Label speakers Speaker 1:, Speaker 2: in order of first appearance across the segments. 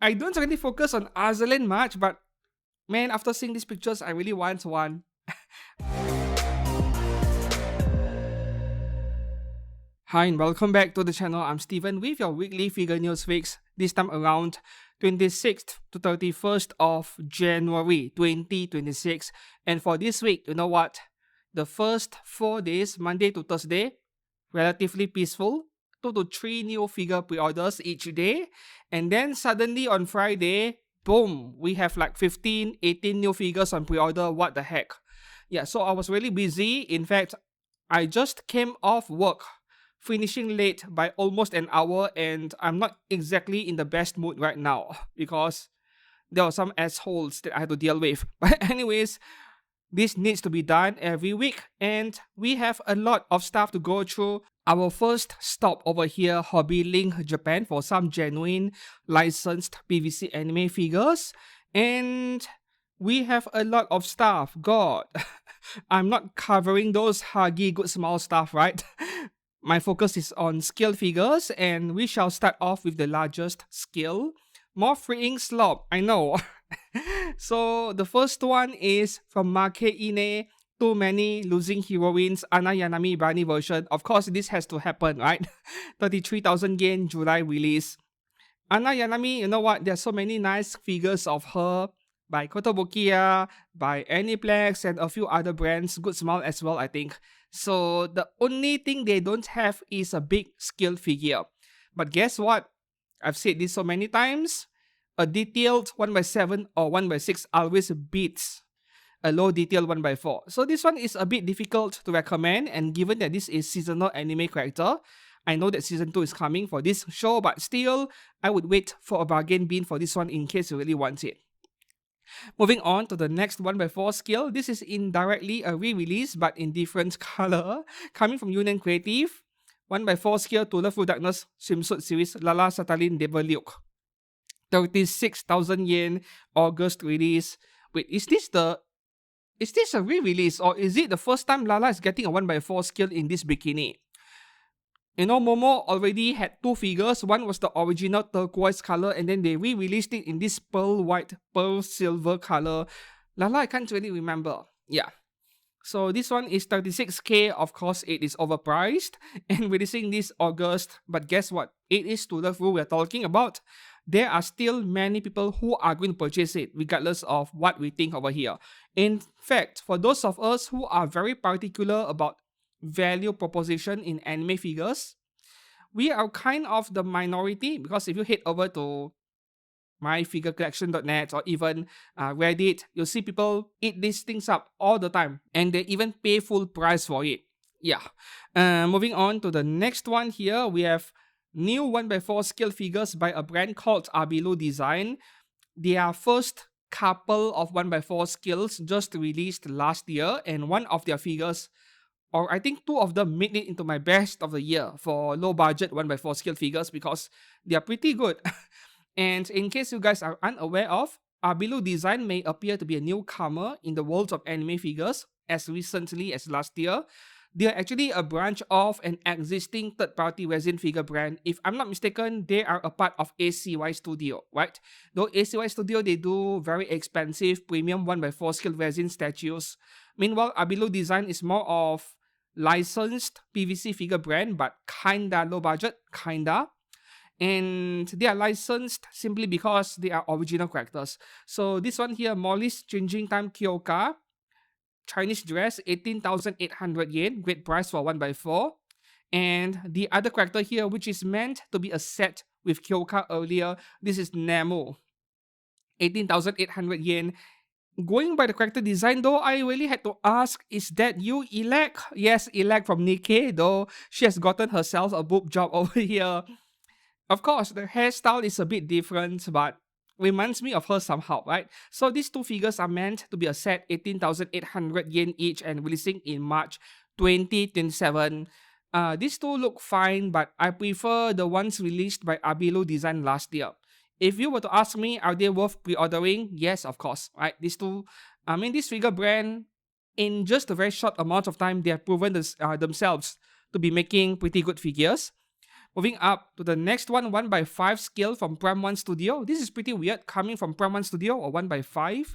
Speaker 1: I don't really focus on Azur Lane much, but man, after seeing these pictures, I really want one. Hi and welcome back to the channel. I'm Steven with your weekly figure news fix. This time around 26th to 31st of January 2026. And for this week, you know what? The first 4 days, Monday to Thursday, relatively peaceful. 2 to 3 new figure pre-orders each day. And then suddenly on Friday, boom, we have like 15, 18 new figures on pre-order. What the heck? Yeah, so I was really busy. In fact, I just came off work, finishing late by almost an hour, and I'm not exactly in the best mood right now because there were some assholes that I had to deal with. But anyways, this needs to be done every week, and we have a lot of stuff to go through. Our first stop over here, Hobby Link Japan, for some genuine licensed PVC anime figures, and we have a lot of stuff. God, I'm not covering those huggy good small stuff, right? My focus is on scale figures, and we shall start off with the largest scale. More freeing slop, I know. So the first one is from Make Too Many Losing Heroines AmiAmi Bunny version. Of course, this has to happen, right? 33,000 yen July release. AmiAmi, you know what? There's so many nice figures of her by Kotobukiya, by Aniplex, and a few other brands. Good smile as well, I think. So the only thing they don't have is a big scale figure. But guess what? I've said this so many times. A detailed 1x7 or 1x6 always beats a low detail 1x4. So this one is a bit difficult to recommend, and given that this is seasonal anime character, I know that season 2 is coming for this show, but still, I would wait for a bargain bin for this one in case you really want it. Moving on to the next 1x4 scale, this is indirectly a re-release but in different color, coming from Yunnan Creative. 1x4 scale to Love Through Darkness swimsuit series Lala Satalin Devaluke. 36,000 yen August release. Wait, is this a re-release, or is it the first time Lala is getting a 1x4 scale in this bikini? You know, Momo already had 2 figures. One was the original turquoise color, and then they re-released it in this pearl white, pearl silver color. Lala, I can't really remember. Yeah. So this one is 36k. Of course, it is overpriced and releasing this August. But guess what? It is to the full we're talking about. There are still many people who are going to purchase it, regardless of what we think over here. In fact, for those of us who are very particular about value proposition in anime figures, we are kind of the minority, because if you head over to myfigurecollection.net or even Reddit, you'll see people eat these things up all the time, and they even pay full price for it. Yeah. Moving on to the next one here, we have new 1x4 scale figures by a brand called Abilu Design. Their first couple of 1x4 scales just released last year, and one of their figures, or I think 2 of them, made it into my best of the year for low budget 1x4 scale figures because they are pretty good. And in case you guys are unaware of, Abilu Design may appear to be a newcomer in the world of anime figures as recently as last year. They are actually a branch of an existing third-party resin figure brand. If I'm not mistaken, they are a part of ACY Studio, right? Though ACY Studio, they do very expensive premium 1x4 scale resin statues. Meanwhile, Abilu Design is more of licensed PVC figure brand, but kinda low budget, kinda. And they are licensed simply because they are original characters. So this one here, Molly's Changing Time Kyoka, Chinese dress, 18,800 yen, great price for 1x4. And the other character here, which is meant to be a set with Kyoka earlier, this is Nemo, 18,800 yen. Going by the character design though, I really had to ask, is that you, Elec? Yes, Elec from Nikke, though she has gotten herself a boob job over here. Of course, the hairstyle is a bit different, but reminds me of her somehow, right? So these 2 figures are meant to be a set, 18,800 yen each, and releasing in March 2027. These 2 look fine, but I prefer the ones released by Abilu Design last year. If you were to ask me, are they worth pre-ordering? Yes, of course, right? These 2, this figure brand, in just a very short amount of time, they have proven themselves to be making pretty good figures. Moving up to the next one, 1x5 scale from Prime 1 Studio. This is pretty weird coming from Prime 1 Studio or 1x5.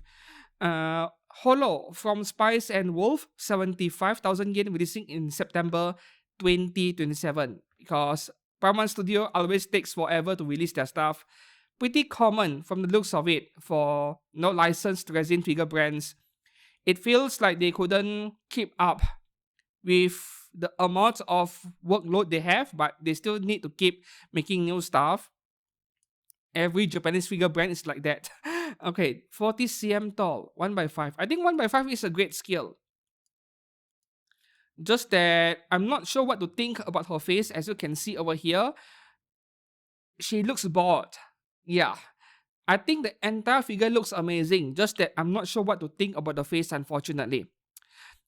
Speaker 1: Holo from Spice and Wolf, 75,000 yen, releasing in September 2027. Because Prime 1 Studio always takes forever to release their stuff. Pretty common from the looks of it for no licensed resin figure brands. It feels like they couldn't keep up with the amount of workload they have, but they still need to keep making new stuff. Every Japanese figure brand is like that. Okay, 40 cm tall, 1x5. I think 1x5 is a great scale. Just that I'm not sure what to think about her face. As you can see over here, she looks bored. Yeah, I think the entire figure looks amazing. Just that I'm not sure what to think about the face, unfortunately.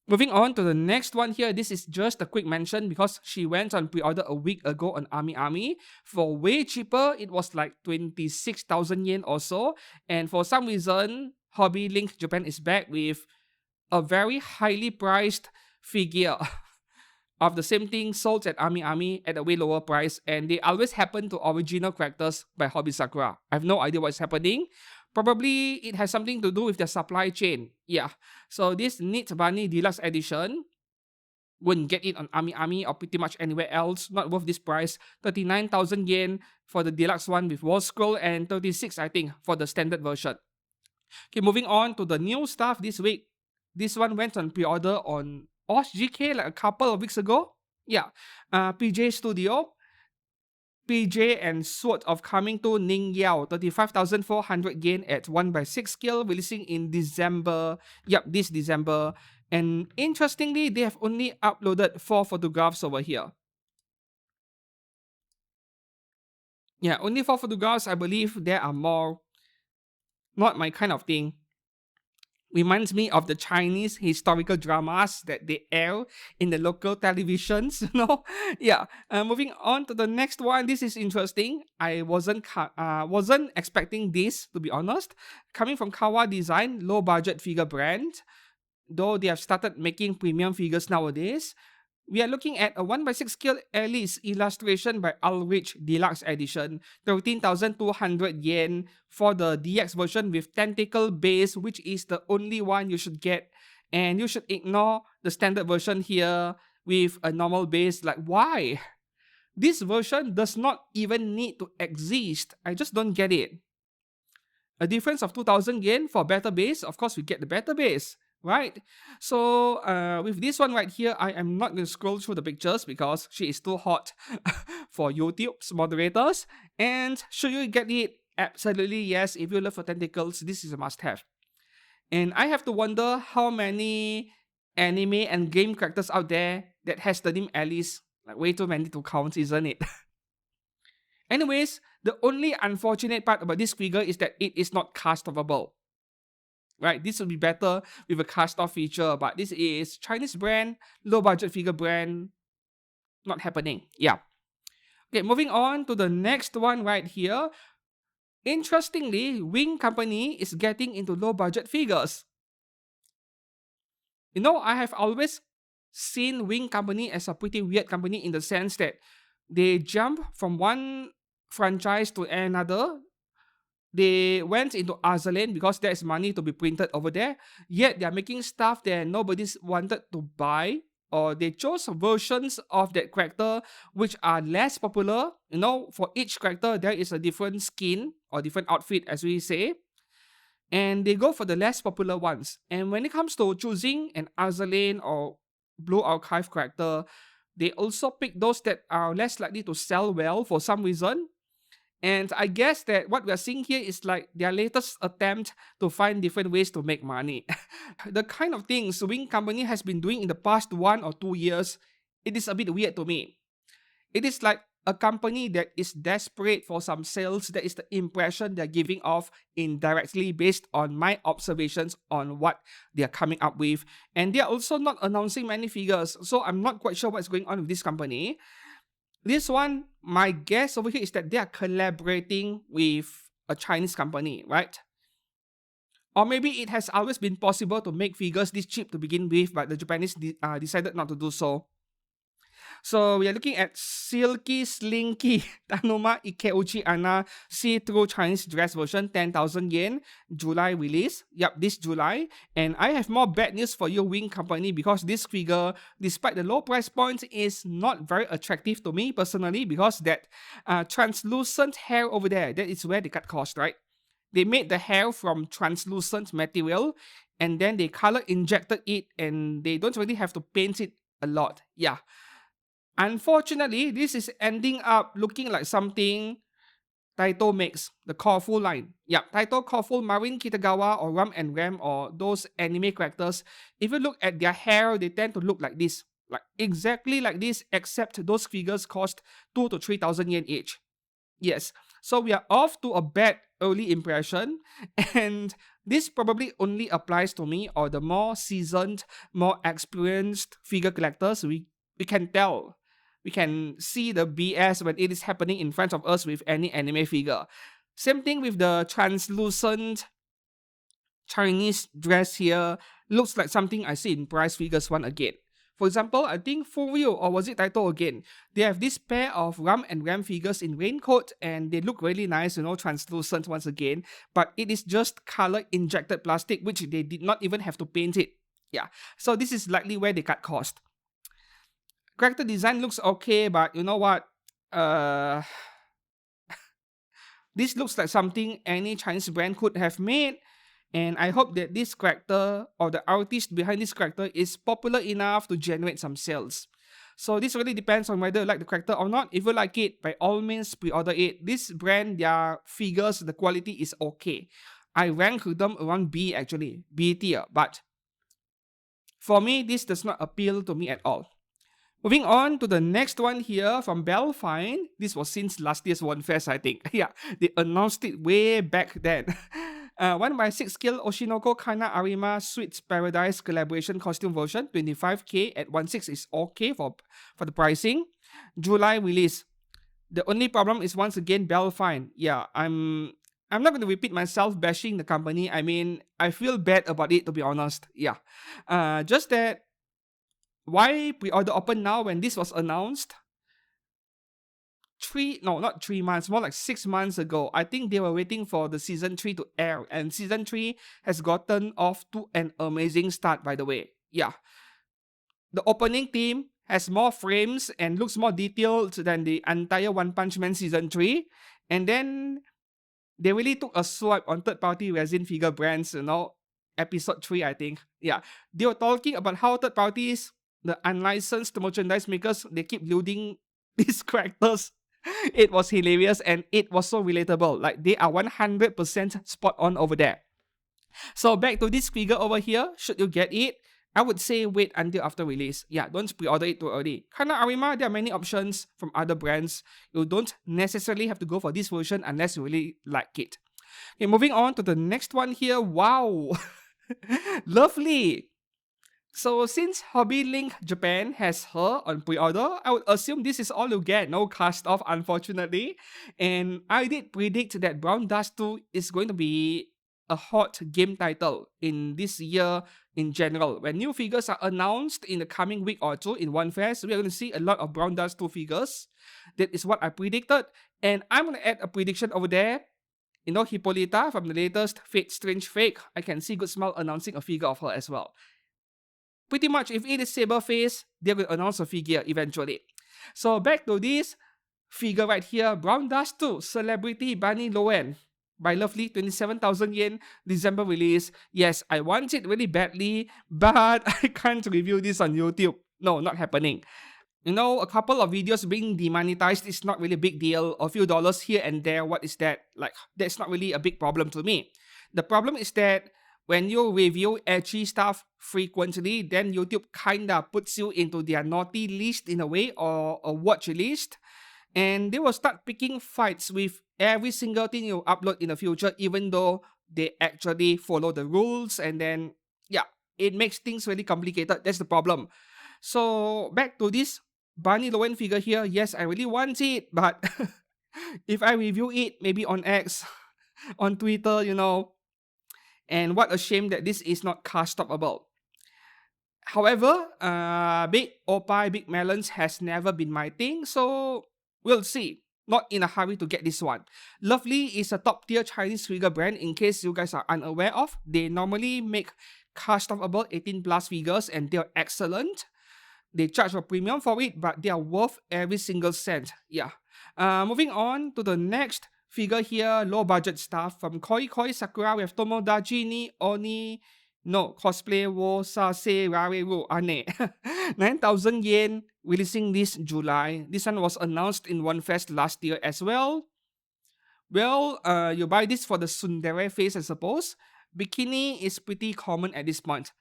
Speaker 1: Moving on to the next one here, this is just a quick mention because she went on pre-order a week ago on AmiAmi for way cheaper. It was like 26,000 yen or so. And for some reason, Hobby Link Japan is back with a very highly priced figure of the same thing sold at AmiAmi at a way lower price. And they always happen to original characters by Hobby Sakura. I have no idea what's happening. Probably it has something to do with the supply chain. Yeah. So this Knit Bunny Deluxe Edition, wouldn't get it on AmiAmi or pretty much anywhere else. Not worth this price. 39,000 yen for the deluxe one with wall scroll and 36 I think for the standard version. Okay, moving on to the new stuff this week. This one went on pre-order on OSGK like a couple of weeks ago. Yeah. PJ Studio. PJ and Sword of Coming to Ning Yao, 35,400 yen at 1x6 scale, releasing in December. Yep, this December. And interestingly, they have only uploaded 4 photographs over here. Yeah, only 4 photographs. I believe there are more. Not my kind of thing. Reminds me of the Chinese historical dramas that they air in the local televisions, you know? Yeah. Moving on to the next one. This is interesting. I wasn't expecting this, to be honest. Coming from Kawa Design, low budget figure brand. Though they have started making premium figures nowadays. We are looking at a 1x6 scale Alice illustration by Ulrich Deluxe Edition, 13,200 yen for the DX version with tentacle base, which is the only one you should get. And you should ignore the standard version here with a normal base. Like, why? This version does not even need to exist. I just don't get it. A difference of 2,000 yen for better base. Of course, we get the better base. Right? So, with this one right here, I am not going to scroll through the pictures because she is too hot for YouTube's moderators. And should you get it? Absolutely yes. If you love for tentacles, this is a must-have. And I have to wonder how many anime and game characters out there that has the name Alice. Like, way too many to count, isn't it? Anyways, the only unfortunate part about this figure is that it is not cast-offable. Right, this would be better with a cast-off feature, but this is Chinese brand, low-budget figure brand, not happening. Yeah. Okay, moving on to the next one right here. Interestingly, Wing Company is getting into low-budget figures. You know, I have always seen Wing Company as a pretty weird company in the sense that they jump from one franchise to another. They went into Azur Lane because there's money to be printed over there. Yet they're making stuff that nobody's wanted to buy. Or they chose versions of that character which are less popular. You know, for each character, there is a different skin or different outfit, as we say. And they go for the less popular ones. And when it comes to choosing an Azur Lane or Blue Archive character, they also pick those that are less likely to sell well for some reason. And I guess that what we are seeing here is like their latest attempt to find different ways to make money. The kind of things Wing Company has been doing in the past 1 or 2 years, it is a bit weird to me. It is like a company that is desperate for some sales. That is the impression they're giving off indirectly based on my observations on what they're coming up with. And they're also not announcing many figures, so I'm not quite sure what's going on with this company. This one, my guess over here is that they are collaborating with a Chinese company, right? Or maybe it has always been possible to make figures this cheap to begin with, but the Japanese decided not to do so. So we are looking at Silky Slinky Tanuma Ikeuchi Ana see-through Chinese dress version, 10,000 yen, July release. Yep, this July. And I have more bad news for you, Wing Company, because this figure, despite the low price point, is not very attractive to me personally, because that translucent hair over there, that is where they cut cost, right? They made the hair from translucent material and then they color injected it and they don't really have to paint it a lot. Yeah. Unfortunately, this is ending up looking like something Taito makes, the Corfu line. Yeah, Taito, Corfu, Marin Kitagawa, or Ram and Ram, or those anime characters. If you look at their hair, they tend to look like this. Like exactly like this, except those figures cost 2 to 3,000 yen each. Yes, so we are off to a bad early impression, and this probably only applies to me or the more seasoned, more experienced figure collectors. We can tell. We can see the BS when it is happening in front of us with any anime figure. Same thing with the translucent Chinese dress here. Looks like something I see in price figures one again. For example, I think Furyu, or was it Taito again? They have this pair of Ram and Ram figures in raincoat and they look really nice, translucent once again. But it is just color injected plastic, which they did not even have to paint it. Yeah, so this is likely where they cut cost. Character design looks okay, but you know what? This looks like something any Chinese brand could have made. And I hope that this character or the artist behind this character is popular enough to generate some sales. So this really depends on whether you like the character or not. If you like it, by all means pre-order it. This brand, their figures, the quality is okay. I rank them around B actually, B tier. But for me, this does not appeal to me at all. Moving on to the next one here from Belfine. This was since last year's One Fest, I think. Yeah, they announced it way back then. 1x6 scale Oshinoko Kana Arima Sweets Paradise collaboration costume version, 25k at 1/6 is okay for the pricing. July release. The only problem is once again Belfine. Yeah, I'm not going to repeat myself bashing the company. I mean, I feel bad about it, to be honest. Yeah. Just that, why pre-order open now when this was announced? Not 3 months, more like 6 months ago. I think they were waiting for the season 3 to air, and season 3 has gotten off to an amazing start, by the way. Yeah. The opening theme has more frames and looks more detailed than the entire One Punch Man season 3. And then they really took a swipe on third-party resin figure brands, episode 3, I think. Yeah. They were talking about how third parties, the unlicensed merchandise makers, they keep looting these characters. It was hilarious and it was so relatable. Like, they are 100% spot on over there. So back to this figure over here. Should you get it, I would say wait until after release. Yeah, don't pre-order it too early. Kana Arima, there are many options from other brands. You don't necessarily have to go for this version unless you really like it. Okay, moving on to the next one here. Wow. Lovely. So since Hobby Link Japan has her on pre-order, I would assume this is all you get, no cast off unfortunately. And I did predict that Brown Dust 2 is going to be a hot game title in this year in general. When new figures are announced in the coming week or two in One Fest, we are going to see a lot of Brown Dust 2 figures. That is what I predicted. And I'm going to add a prediction over there. Hippolyta from the latest Fate Strange Fake, I can see Good Smile announcing a figure of her as well. Pretty much, if it is Saberface, they're going to announce a figure eventually. So back to this figure right here, Brown Dust 2, Celebrity Bunny Lowen. By Lovely, 27,000 yen, December release. Yes, I want it really badly, but I can't review this on YouTube. No, not happening. A couple of videos being demonetized is not really a big deal. A few dollars here and there, what is that? Like, that's not really a big problem to me. The problem is that when you review edgy stuff frequently, then YouTube kinda puts you into their naughty list in a way, or a watch list. And they will start picking fights with every single thing you upload in the future, even though they actually follow the rules. And then, yeah, it makes things really complicated. That's the problem. So, back to this Bunny Lowen figure here. Yes, I really want it, but if I review it, maybe on X, on Twitter, and what a shame that this is not cast stoppable. However, big opie, big melons has never been my thing, so we'll see. Not in a hurry to get this one. Lovely is a top tier Chinese figure brand. In case you guys are unaware of, they normally make customable 18 plus figures and they're excellent. They charge a premium for it, but they are worth every single cent. Yeah. Moving on to the next figure here, low budget stuff from Koi Koi Sakura. We have Tomodachi ni Oni no cosplay wo sase rareru ane. 9,000 yen, releasing this July. This one was announced in One Fest last year as well. Well, you buy this for the tsundere face, I suppose. Bikini is pretty common at this point.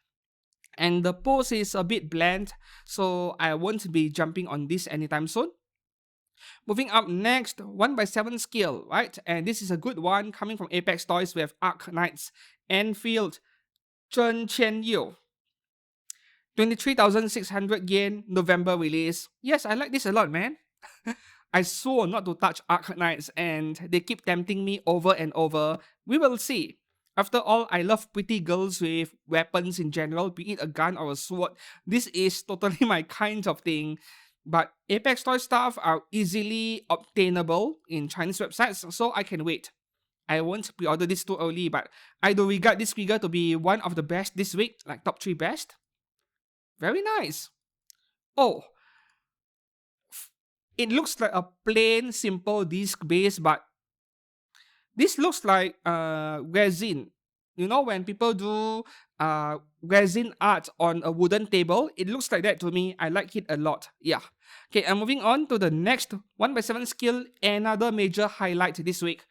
Speaker 1: And the pose is a bit bland, so I won't be jumping on this anytime soon. Moving up next, 1x7 scale, right? And this is a good one coming from Apex Toys. We have Arknights, Enfield, Chen Qian Yu. 23,600 yen, November release. Yes, I like this a lot, man. I swore not to touch Arknights and they keep tempting me over and over. We will see. After all, I love pretty girls with weapons in general, be it a gun or a sword. This is totally my kind of thing. But Apex Toy stuff are easily obtainable in Chinese websites, so I can wait. I won't pre-order this too early, but I do regard this figure to be one of the best this week, like top 3 best. Very nice. Oh, it looks like a plain, simple disc base, but this looks like resin. You know, when people do resin art on a wooden table, it looks like that to me. I like it a lot. Yeah. Okay, I'm moving on to the next 1x7 scale, another major highlight this week.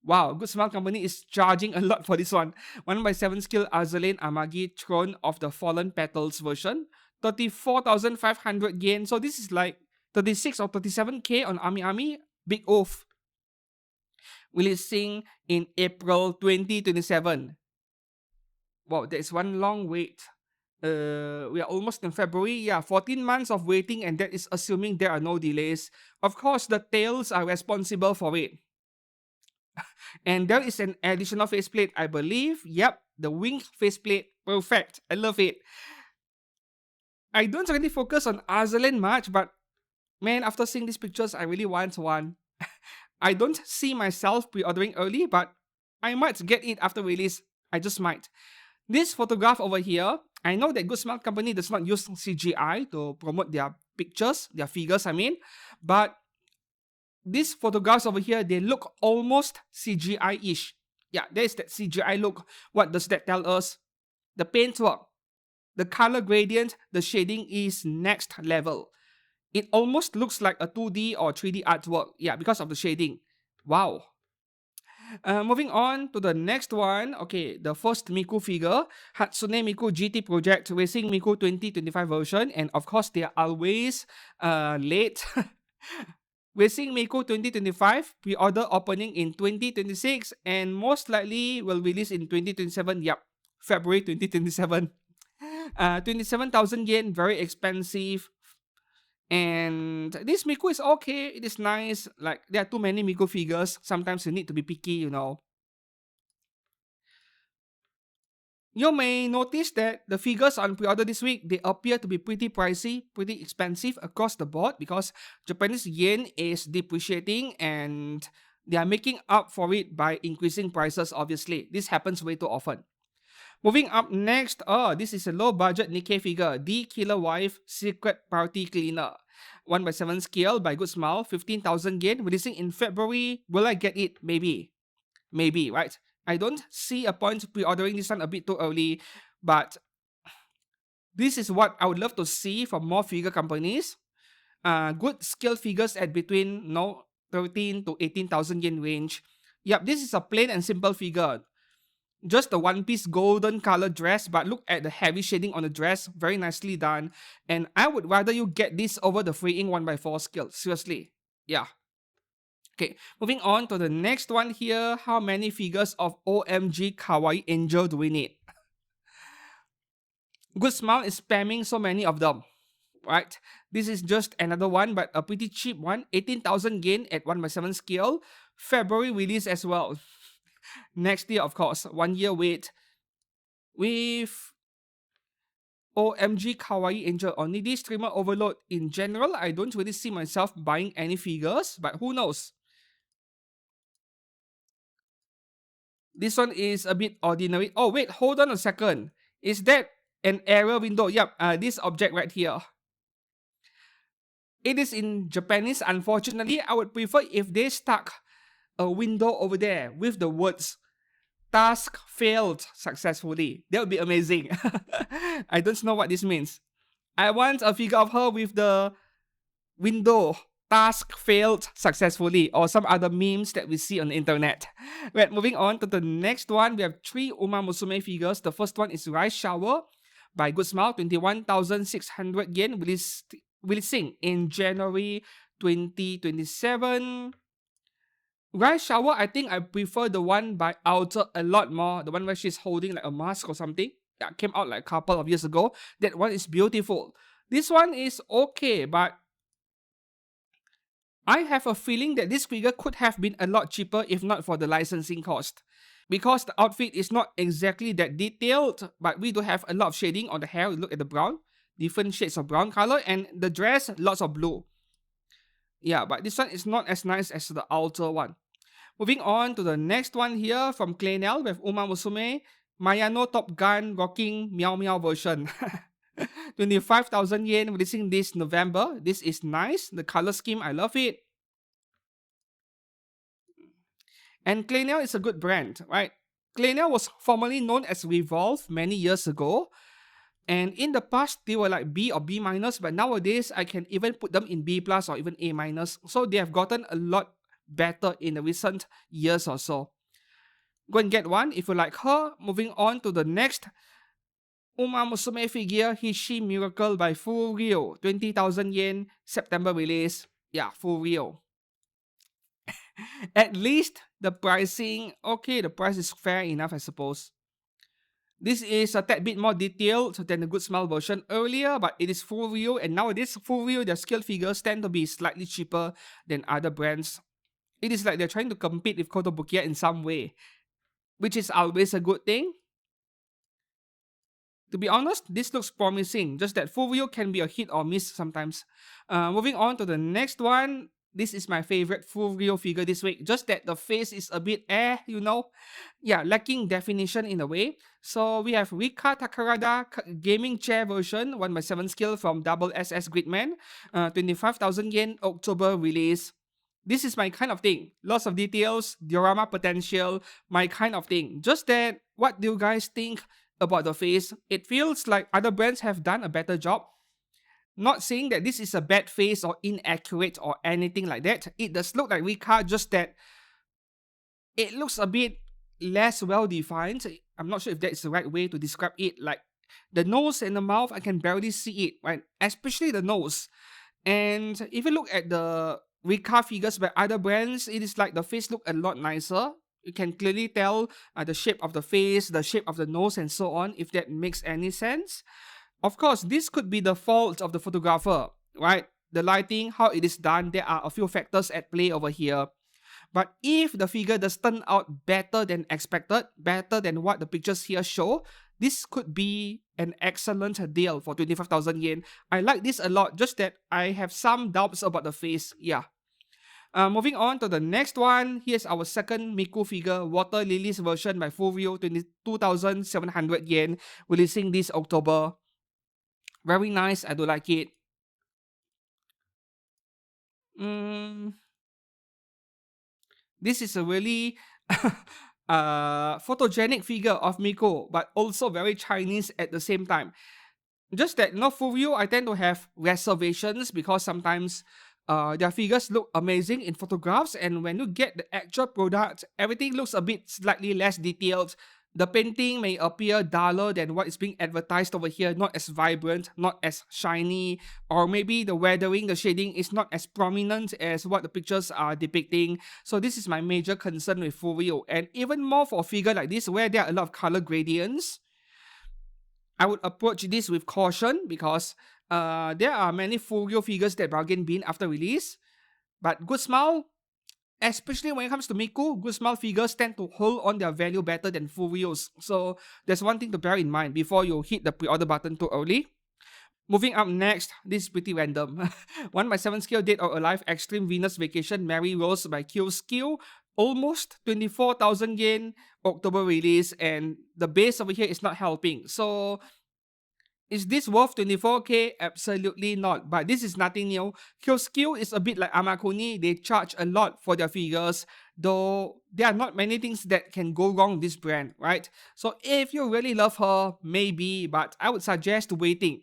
Speaker 1: Wow, Good Smile Company is charging a lot for this one. 1x7 scale Azur Lane Amagi Throne of the Fallen Petals version. 34,500 yen. So this is like 36 or 37k on AmiAmi. Big oaf. Releasing in April 2027. Wow, that's one long wait. We are almost in February. Yeah, 14 months of waiting, and that is assuming there are no delays. Of course, the tails are responsible for it. And there is an additional faceplate, I believe. Yep, the wing faceplate. Perfect. I love it. I don't really focus on Azur Lane much, but man, after seeing these pictures, I really want one. I don't see myself pre-ordering early, but I might get it after release. I just might. This photograph over here, I know that Good Smile Company does not use CGI to promote their pictures, their figures, I mean, but these photographs over here, they look almost CGI-ish. Yeah, there is that CGI look. What does that tell us? The paintwork, the color gradient, the shading is next level. It almost looks like a 2D or 3D artwork. Yeah, because of the shading. Wow. Moving on to the next one. Okay, the first Miku figure. Hatsune Miku GT Project Racing Miku 2025 version. And of course, they are always late. Racing Miku 2025, pre-order opening in 2026 and most likely will release in 2027. Yep, February 2027. 27,000 yen, very expensive. And this Miku is okay, it is nice. Like, there are too many Miku figures. Sometimes you need to be picky, you know. You may notice that the figures on pre-order this week, they appear to be pretty pricey, pretty expensive across the board because Japanese yen is depreciating and they are making up for it by increasing prices, obviously. This happens way too often. Moving up next, this is a low-budget Nikke figure, The Killer Wife Secret Party Cleaner. 1x7 scale by Good Smile, 15,000 yen, releasing in February. Will I get it? Maybe. Maybe, right? I don't see a point pre-ordering this one a bit too early, but this is what I would love to see from more figure companies. Good scale figures at between 13 to 18,000 yen range. Yep, this is a plain and simple figure. Just a one-piece golden color dress, but look at the heavy shading on the dress. Very nicely done. And I would rather you get this over the freeing 1x4 scale. Seriously. Yeah. Okay, moving on to the next one here. How many figures of OMG Kawaii Angel do we need? Good Smile is spamming so many of them, right? This is just another one, but a pretty cheap one. 18,000 yen at 1x7 scale. February release as well. Next year, of course. 1 year wait. With OMG Kawaii Angel or needy streamer overload. In general, I don't really see myself buying any figures, but who knows? This one is a bit ordinary. Oh wait, hold on a second. Is that an error window? Yep, this object right here. It is in Japanese. Unfortunately, I would prefer if they stuck a window over there with the words task failed successfully. That would be amazing. I don't know what this means. I want a figure of her with the window task failed successfully or some other memes that we see on the internet. Right, moving on to the next one. We have 3 Uma Musume figures. The first one is Rice Shower by Good Smile, 21,600 yen, releasing in January 2027. Rice Shower, I think I prefer the one by Alter a lot more. The one where she's holding like a mask or something. That came out like a couple of years ago. That one is beautiful. This one is okay, but I have a feeling that this figure could have been a lot cheaper if not for the licensing cost. Because the outfit is not exactly that detailed, but we do have a lot of shading on the hair. Look at the brown. Different shades of brown color, and the dress, lots of blue. Yeah, but this one is not as nice as the Alter one. Moving on to the next one here from Claynel with Uma Musume, Mayano Top Gun rocking Meow Meow version. 25,000 yen, releasing this November. This is nice. The color scheme, I love it. And Claynel is a good brand, right? Claynel was formerly known as Revolve many years ago. And in the past, they were like B or B minus, but nowadays I can even put them in B plus or even A minus. So they have gotten a lot better in the recent years or so. Go and get one if you like her. Moving on to the next Uma Musume figure, Hishi Miracle by Full Ryo, 20,000 yen, September release. Yeah, Full Ryo. At least the pricing, okay, the price is fair enough, I suppose. This is a tad bit more detailed than the Good Smile version earlier, but it is Full Ryo, and nowadays Full Ryo, their scale figures tend to be slightly cheaper than other brands. It is like they're trying to compete with Kotobukiya in some way, which is always a good thing. To be honest, this looks promising, just that Full Ryo can be a hit or miss sometimes. Moving on to the next one. This is my favorite Full Ryo figure this week. Just that the face is a bit you know. Yeah, lacking definition in a way. So we have Rika Takarada gaming chair version, 1x7 scale from Double SS Gridman. 25,000 yen, October release. This is my kind of thing. Lots of details, diorama potential, my kind of thing. Just that, what do you guys think about the face? It feels like other brands have done a better job. Not saying that this is a bad face or inaccurate or anything like that. It does look like Rika, just that it looks a bit less well defined. I'm not sure if that's the right way to describe it. Like the nose and the mouth, I can barely see it, right? Especially the nose. And if you look at the Rika figures by other brands, it is like the face look a lot nicer. You can clearly tell the shape of the face, the shape of the nose, and so on, if that makes any sense. Of course, this could be the fault of the photographer, right? The lighting, how it is done, there are a few factors at play over here. But if the figure does turn out better than expected, better than what the pictures here show, this could be an excellent deal for 25,000 yen. I like this a lot, just that I have some doubts about the face, yeah. Moving on to the next one, here's our second Miku figure, Water Lilies version by Full Ryo, 22,700 yen, releasing this October. Very nice, I do like it. This is a really photogenic figure of Miku, but also very Chinese at the same time. Just that, Full Ryo, I tend to have reservations because sometimes their figures look amazing in photographs, and when you get the actual product, everything looks a bit slightly less detailed. The painting may appear duller than what is being advertised over here, not as vibrant, not as shiny, or maybe the weathering, the shading is not as prominent as what the pictures are depicting. So this is my major concern with Full Ryo, and even more for a figure like this where there are a lot of color gradients. I would approach this with caution because there are many Full Ryo figures that bargain bin after release. But Good Smile, Especially when it comes to Miku, good smile figures tend to hold on their value better than Furios. So there's one thing to bear in mind before you hit the pre-order button too early. Moving up next, this is pretty random. 1 by 7 scale Dead or Alive Extreme Venus Vacation Mary Rose by Q Skill. Almost 24,000 yen, October release, and the base over here is not helping. So is this worth 24k? Absolutely not. But this is nothing new. Skill is a bit like Amakuni. They charge a lot for their figures, though there are not many things that can go wrong with this brand, right? So if you really love her, maybe, but I would suggest waiting.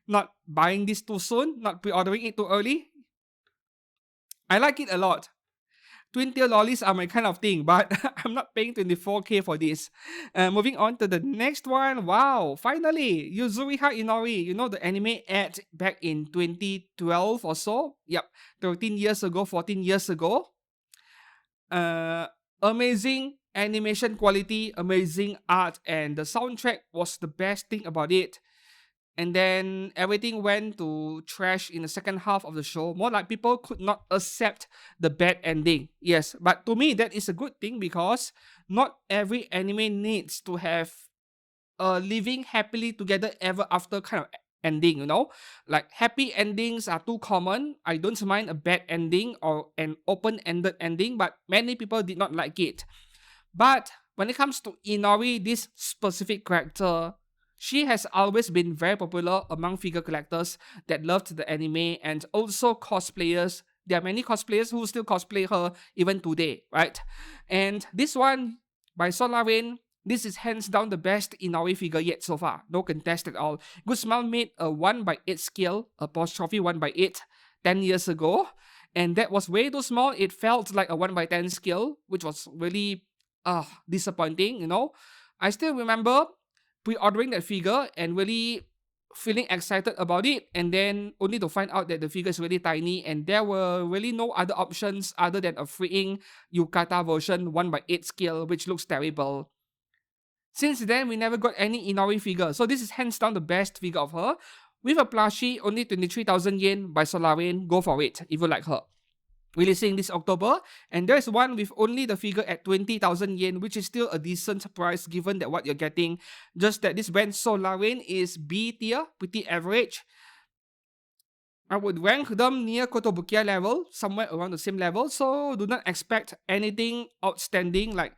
Speaker 1: Not buying this too soon, not pre-ordering it too early. I like it a lot. Twin tail lollies are my kind of thing, but I'm not paying 24k for this. Moving on to the next one. Wow, finally, Yuzuriha Inori. You know the anime ad back in 2012 or so? Yep, 13 years ago, 14 years ago. Amazing animation quality, amazing art, and the soundtrack was the best thing about it. And then everything went to trash in the second half of the show. More like people could not accept the bad ending. Yes, but to me, that is a good thing because not every anime needs to have a living happily together ever after kind of ending, you know? Like happy endings are too common. I don't mind a bad ending or an open-ended ending, but many people did not like it. But when it comes to Inori, this specific character, she has always been very popular among figure collectors that loved the anime and also cosplayers. There are many cosplayers who still cosplay her even today, right? And this one, by Solaren, this is hands down the best Inori figure yet so far. No contest at all. Good Smile made a 1/8 scale, apostrophe 1/8, 10 years ago. And that was way too small. It felt like a 1/10 scale, which was really disappointing, you know. I still remember pre-ordering that figure and really feeling excited about it, and then only to find out that the figure is really tiny and there were really no other options other than a freeing Yukata version 1/8 scale, which looks terrible. Since then, we never got any Inori figure, so this is hands down the best figure of her. With a plushie, only 23,000 yen by Solaren. Go for it if you like her. Releasing this October, and there's one with only the figure at 20,000 yen, which is still a decent price given that what you're getting. Just that this brand Solaren is B tier, pretty average. I would rank them near Kotobukiya level, somewhere around the same level, so do not expect anything outstanding like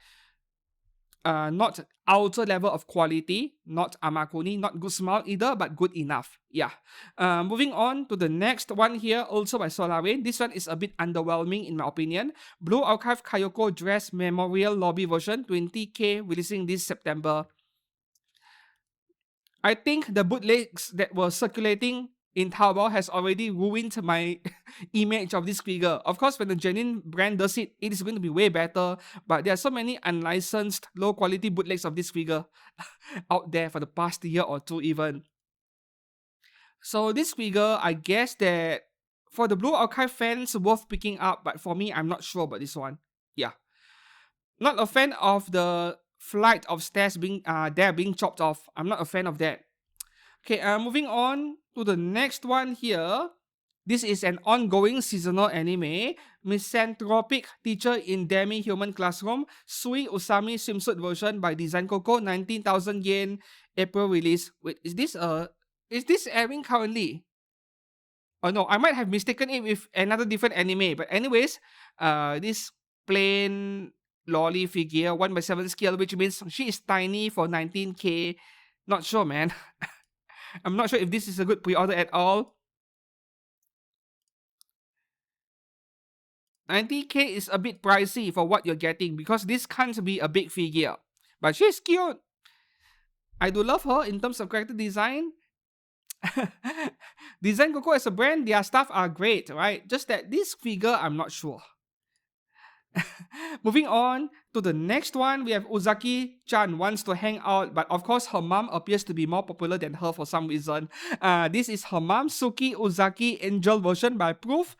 Speaker 1: not outer level of quality, not Amakuni, not good smile either, but good enough. Yeah. Moving on to the next one here, also by Solaren. This one is a bit underwhelming in my opinion. Blue Archive Kayoko Dress Memorial Lobby version, 20k, releasing this September. I think the bootlegs that were circulating in Taobao has already ruined my image of this figure. Of course, when the genuine brand does it, it is going to be way better. But there are so many unlicensed, low-quality bootlegs of this figure out there for the past year or two even. So this figure, I guess that for the Blue Archive fans, worth picking up. But for me, I'm not sure about this one. Yeah. Not a fan of the flight of stairs being chopped off. I'm not a fan of that. Okay, moving on to the next one here. This is an ongoing seasonal anime. Misanthropic Teacher in Demi-Human Classroom. Sui Usami swimsuit version by Design Coco. 19,000 yen. April release. Wait, is this airing currently? Oh no, I might have mistaken it with another different anime. But anyways, this plain lolly figure, 1/7 scale, which means she is tiny for 19k. Not sure, man. I'm not sure if this is a good pre-order at all. 90k is a bit pricey for what you're getting because this can't be a big figure. But she's cute. I do love her in terms of character design. Design Coco as a brand, their stuff are great, right? Just that this figure, I'm not sure. Moving on to the next one, we have Uzaki-chan wants to hang out, but of course her mom appears to be more popular than her for some reason. This is her mom, Suki Uzaki Angel version by Proof.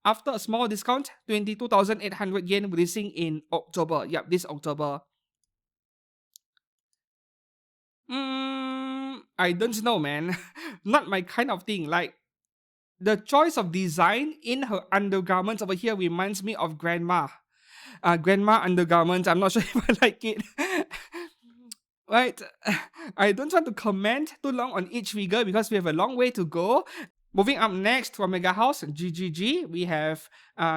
Speaker 1: After a small discount, 22,800 yen, releasing in October. Yep, this October. I don't know, man. Not my kind of thing. Like, the choice of design in her undergarments over here reminds me of Grandma. grandma undergarments. I'm not sure if I like it. Right, I don't want to comment too long on each figure because we have a long way to go. Moving up next from Mega House GGG, we have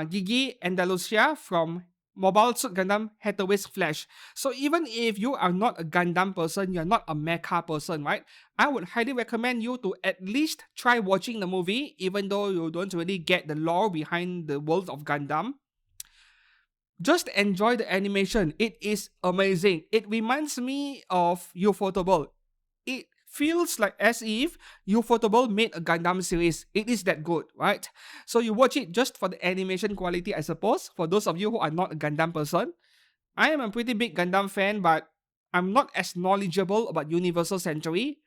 Speaker 1: Gigi Andalusia from Mobile Suit Gundam Hathaway's Flash. So even if you are not a Gundam person, you're not a mecha person, right? I would highly recommend you to at least try watching the movie, even though you don't really get the lore behind the world of Gundam. Just enjoy the animation. It is amazing. It reminds me of Ufotable. It feels like as if Ufotable made a Gundam series. It is that good, right? So you watch it just for the animation quality, I suppose. For those of you who are not a Gundam person, I am a pretty big Gundam fan, but I'm not as knowledgeable about Universal Century.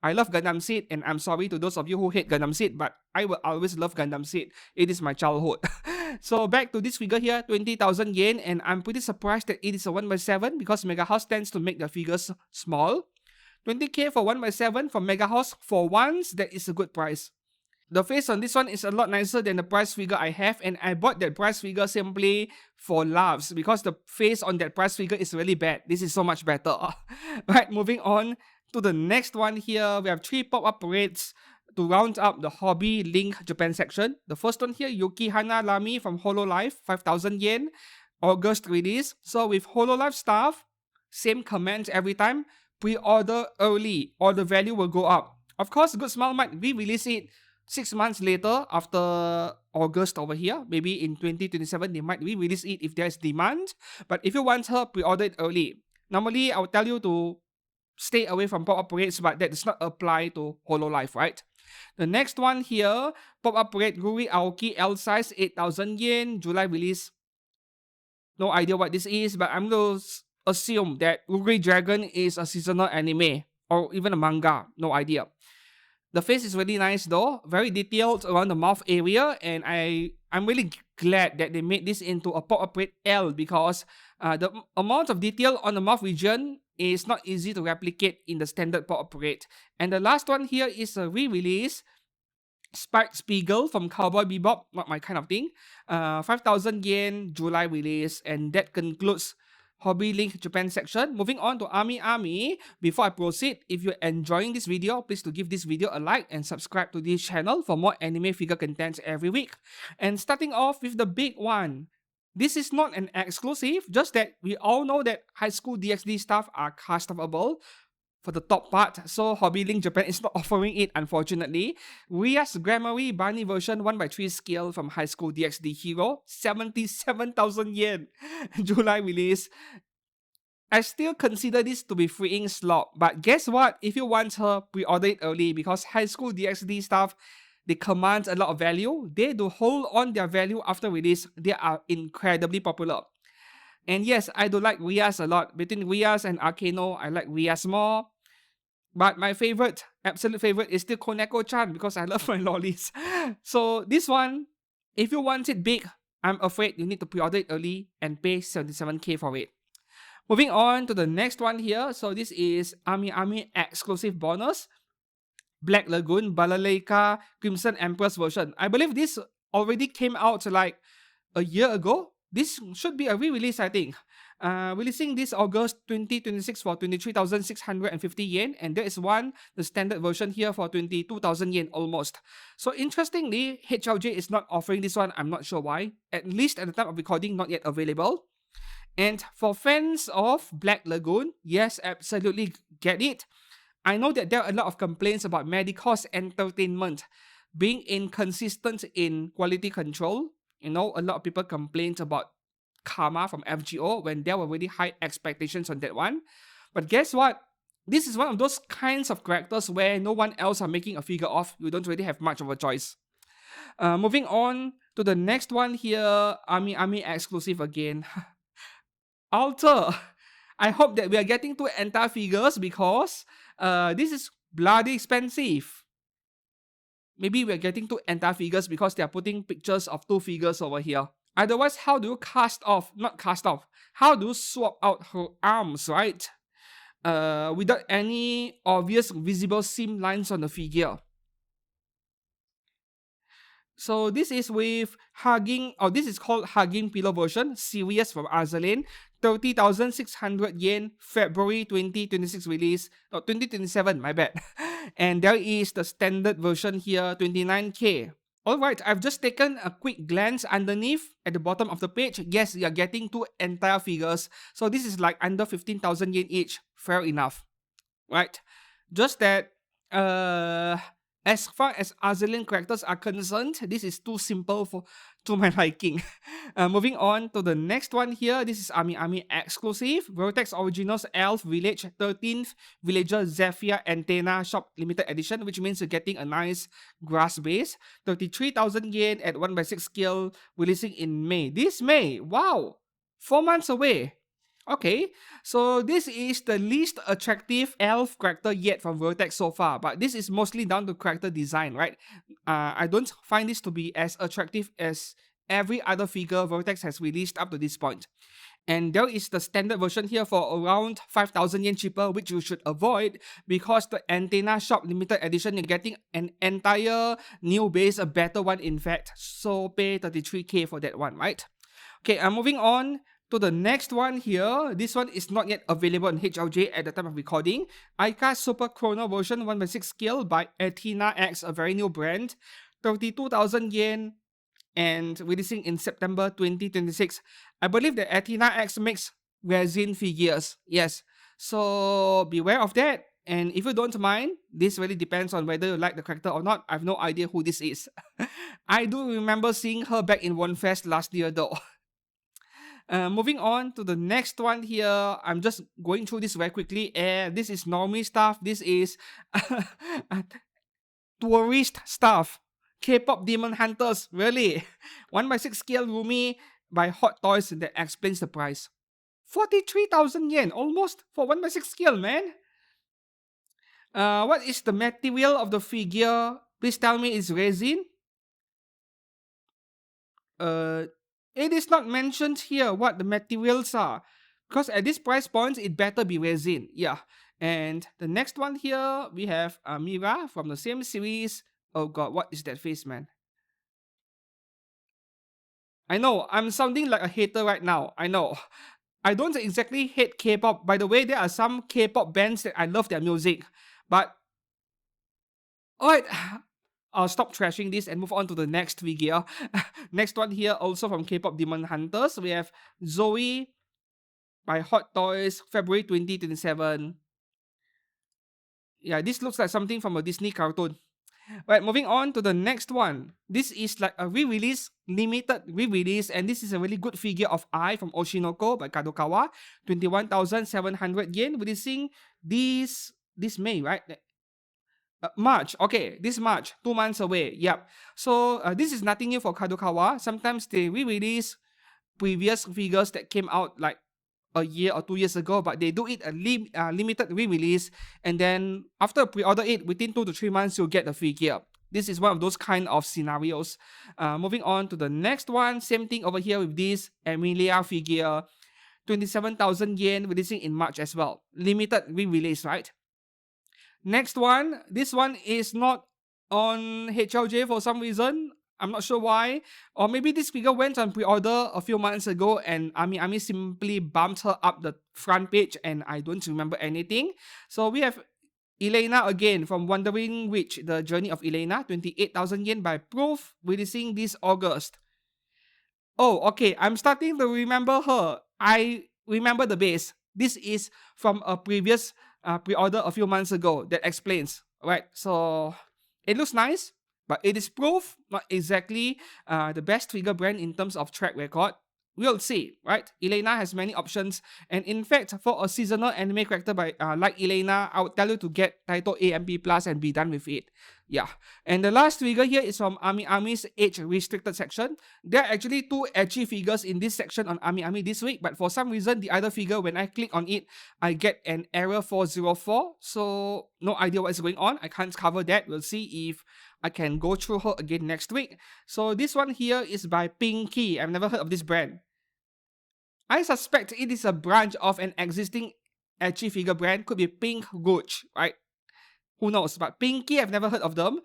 Speaker 1: I love Gundam Seed, and I'm sorry to those of you who hate Gundam Seed, but I will always love Gundam Seed. It is my childhood. So back to this figure here, 20,000 yen, and I'm pretty surprised that it is a 1x7 because Mega House tends to make the figures small. 20k for 1x7 from Mega House, for once, that is a good price. The face on this one is a lot nicer than the price figure I have, and I bought that price figure simply for laughs because the face on that price figure is really bad. This is so much better. Right, moving on to the next one here, we have 3 pop-up parades to round up the Hobby Link Japan section. The first one here, Yukihana Lami from Hololive, 5,000 yen, August release. So with Hololive stuff, same comments every time, pre-order early or the value will go up. Of course, Good Smile might re-release it 6 months later after August over here. Maybe in 2027, they might re-release it if there's demand. But if you want her, pre-order it early. Normally, I would tell you to stay away from pop-up parades, but that does not apply to Hololive, right? The next one here, pop-up parade Ruri Aoki L size, 8,000 yen, July release. No idea what this is, but I'm going to assume that Ruri Dragon is a seasonal anime or even a manga. No idea. The face is really nice though, very detailed around the mouth area, and I'm really glad that they made this into a pop-up parade L because the amount of detail on the mouth region is not easy to replicate in the standard pop-up parade. And the last one here is a re-release, Spike Spiegel from Cowboy Bebop, not my kind of thing. 5,000 yen, July release, and that concludes Hobby Link Japan section. Moving on to AmiAmi. Before I proceed, if you're enjoying this video, please to give this video a like and subscribe to this channel for more anime figure content every week. And starting off with the big one. This is not an exclusive, just that we all know that High School DxD stuff are customable for the top part, so Hobby Link Japan is not offering it, unfortunately. Ria's Grammary Bunny version 1x3 scale from High School DxD Hero, 77,000 yen, July release. I still consider this to be freeing slop, but guess what? If you want her, pre-order it early because High School DxD stuff, they command a lot of value. They do hold on their value after release. They are incredibly popular. And yes, I do like Rias a lot. Between Rias and Arcano, I like Rias more. But my favorite, absolute favorite, is still Koneko-chan because I love my lollies. So this one, if you want it big, I'm afraid you need to pre-order it early and pay 77k for it. Moving on to the next one here. So this is AmiAmi exclusive bonus. Black Lagoon Balalaika Crimson Empress version. I believe this already came out like a year ago. This should be a re-release, I think. Releasing this August 2026 for 23,650 yen, and there is one, the standard version here for 22,000 yen almost. So interestingly, HLJ is not offering this one. I'm not sure why. At least at the time of recording, not yet available. And for fans of Black Lagoon, yes, absolutely get it. I know that there are a lot of complaints about Medicos Entertainment being inconsistent in quality control. You know, a lot of people complained about Karma from FGO when there were really high expectations on that one. But guess what? This is one of those kinds of characters where no one else are making a figure of. You don't really have much of a choice. Moving on to the next one here, AmiAmi exclusive again. Alter. I hope that we are getting 2 entire figures because this is bloody expensive. Maybe we're getting 2 entire figures because they are putting pictures of 2 figures over here. Otherwise, how do you how do you swap out her arms, right? Without any obvious visible seam lines on the figure. So this is with Hugging, or this is called Hugging Pillow version, series from Azur Lane. 30,600 yen, February 2026 release, 2027, my bad. And there is the standard version here, 29k. Alright, I've just taken a quick glance underneath at the bottom of the page. Yes, you're getting two entire figures. So this is like under 15,000 yen each. Fair enough. Right? Just that, as far as Azur Lane characters are concerned, this is too simple to my liking. Moving on to the next one here, this is AmiAmi exclusive. Vertex Originals Elf Village 13th Villager Zephyr Antenna Shop Limited Edition, which means you're getting a nice grass base. 33,000 yen at 1/6 scale, releasing in May. This May, wow! 4 months away. Okay, so this is the least attractive elf character yet from Vertex so far, but this is mostly down to character design, right? I don't find this to be as attractive as every other figure Vertex has released up to this point. And there is the standard version here for around 5,000 yen cheaper, which you should avoid because the Antenna Shop Limited Edition, you're getting an entire new base, a better one in fact. So pay 33k for that one, right? Okay, I'm moving on to the next one here. This one is not yet available on HLJ at the time of recording. Aika Super Chrono version 1/6 scale by Athena X, a very new brand. 32,000 yen and releasing in September 2026. I believe that Athena X makes resin figures. Yes. So beware of that. And if you don't mind, this really depends on whether you like the character or not. I have no idea who this is. I do remember seeing her back in One Fest last year though. Moving on to the next one here. I'm just going through this very quickly. This is normie stuff. This is tourist stuff. K-pop Demon Hunters. Really? 1/6 scale Rumi by Hot Toys that explains the price. 43,000 yen. Almost for 1/6 scale, man. What is the material of the figure? Please tell me it's resin. It is not mentioned here what the materials are. Because at this price point, it better be resin. Yeah. And the next one here, we have Mira from the same series. Oh god, what is that face, man? I know, I'm sounding like a hater right now. I know. I don't exactly hate K-pop. By the way, there are some K-pop bands that I love their music. But, alright, I'll stop trashing this and move on to the next figure. Next one here, also from K-pop Demon Hunters. We have Zoe by Hot Toys, February 2027. Yeah, this looks like something from a Disney cartoon. Right, moving on to the next one. This is like a re-release, limited re-release, and this is a really good figure of I from Oshinoko by Kadokawa. 21,700 yen, releasing this May, right? March. Okay, this March, 2 months away. Yep. So this is nothing new for Kadokawa. Sometimes they re-release previous figures that came out like a year or 2 years ago, but they do it a limited re-release, and then after pre-order it, within 2 to 3 months, you'll get the figure. This is one of those kind of scenarios. Moving on to the next one, same thing over here with this Emilia figure. 27,000 yen, releasing in March as well. Limited re-release, right? Next one, this one is not on HLJ for some reason. I'm not sure why. Or maybe this figure went on pre-order a few months ago and AmiAmi simply bumped her up the front page and I don't remember anything. So we have Elena again from Wandering Witch, The Journey of Elena, 28,000 yen by Proof, releasing this August. Oh, okay, I'm starting to remember her. I remember the base. This is from a previous pre-order a few months ago. That explains. Right, so it looks nice. But it is Proof, not exactly the best figure brand in terms of track record. We'll see, right? Elena has many options, and in fact, for a seasonal anime character by like Elena, I would tell you to get Taito AMP Plus and be done with it. Yeah. And the last figure here is from AmiAmi's age restricted section. There are actually 2 edgy figures in this section on AmiAmi this week, but for some reason, the other figure, when I click on it, I get an error 404. So no idea what is going on. I can't cover that. We'll see if I can go through her again next week. So this one here is by Pinky. I've never heard of this brand. I suspect it is a branch of an existing edgy figure brand. Could be Pink Gooch, right? Who knows? But Pinky, I've never heard of them.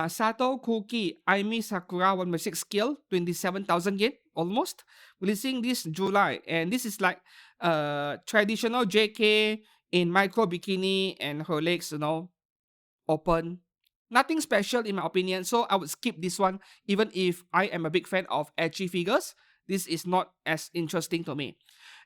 Speaker 1: Sato Kuki, Aimi Sakura 1/6 skill, 27,000 yen, almost. Releasing this July. And this is like traditional JK in micro bikini and her legs, open. Nothing special in my opinion, so I would skip this one even if I am a big fan of edgy figures. This is not as interesting to me.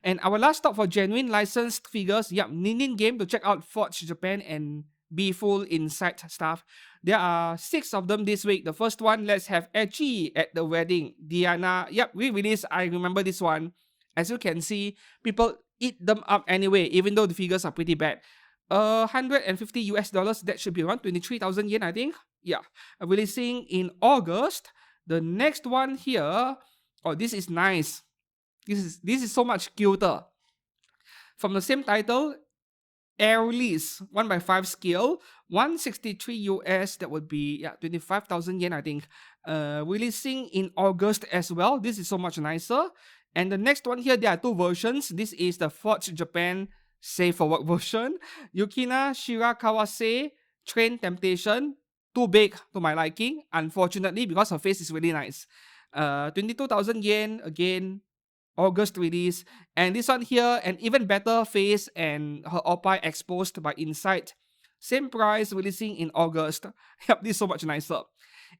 Speaker 1: And our last stop for genuine licensed figures, yep, Ninin Game to check out Forge Japan and be full inside stuff. There are 6 of them this week. The first one, let's have Edgy at the wedding. Diana, yep, re-release. I remember this one. As you can see, people eat them up anyway, even though the figures are pretty bad. 150 US dollars, that should be around 23,000 yen, I think. Yeah, releasing in August. The next one here, oh, this is nice. This is so much cuter. From the same title, Airless 1/5 scale, 163 US, that would be 25,000 yen, I think. Releasing in August as well. This is so much nicer. And the next one here, there are 2 versions. This is the Forge Japan Save for Work version. Yukina Shirakawase Train Temptation. Too big to my liking, unfortunately, because her face is really nice. 22,000 yen, again, August release. And this one here, an even better face and her oppai exposed by inside. Same price, releasing in August. Yep, this is so much nicer.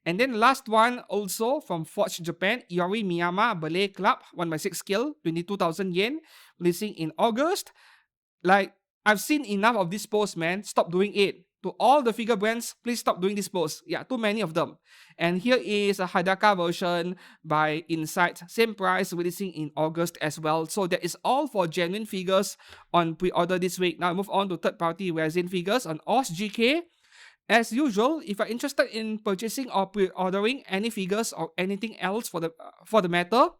Speaker 1: And then last one, also from Forge Japan, Iori Miyama Ballet Club, 1/6 scale, 22,000 yen, releasing in August. Like, I've seen enough of this pose, man. Stop doing it. To all the figure brands, please stop doing this pose. Yeah, too many of them. And here is a Hadaka version by Insight. Same price, releasing in August as well. So that is all for genuine figures on pre-order this week. Now move on to third-party resin figures on OSGK. As usual, if you're interested in purchasing or pre-ordering any figures or anything else for the matter,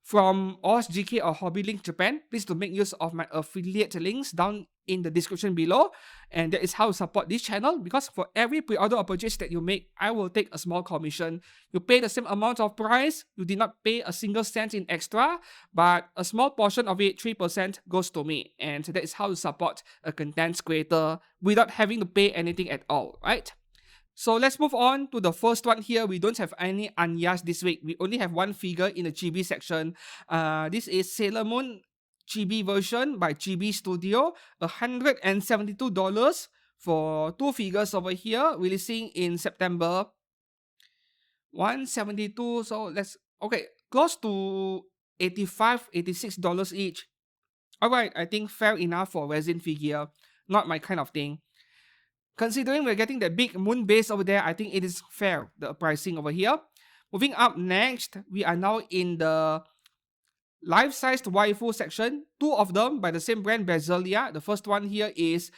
Speaker 1: from OSGK or HobbyLink Japan, please to make use of my affiliate links down in the description below. And that is how to support this channel, because for every pre-order or purchase that you make, I will take a small commission. You pay the same amount of price, you did not pay a single cent in extra, but a small portion of it, 3%, goes to me. And that is how to support a content creator without having to pay anything at all, right? So let's move on to the first one here. We don't have any Anyas this week. We only have one figure in the GB section. This is Sailor Moon GB version by GB Studio. $172 for 2 figures over here, releasing in September. 172, so let's, okay, close to $85, $86 each. Alright, I think fair enough for resin figure. Not my kind of thing. Considering we're getting that big moon base over there, I think it is fair, the pricing over here. Moving up next, we are now in the life-sized waifu section. 2 of them by the same brand, Bezelia. The first one here is,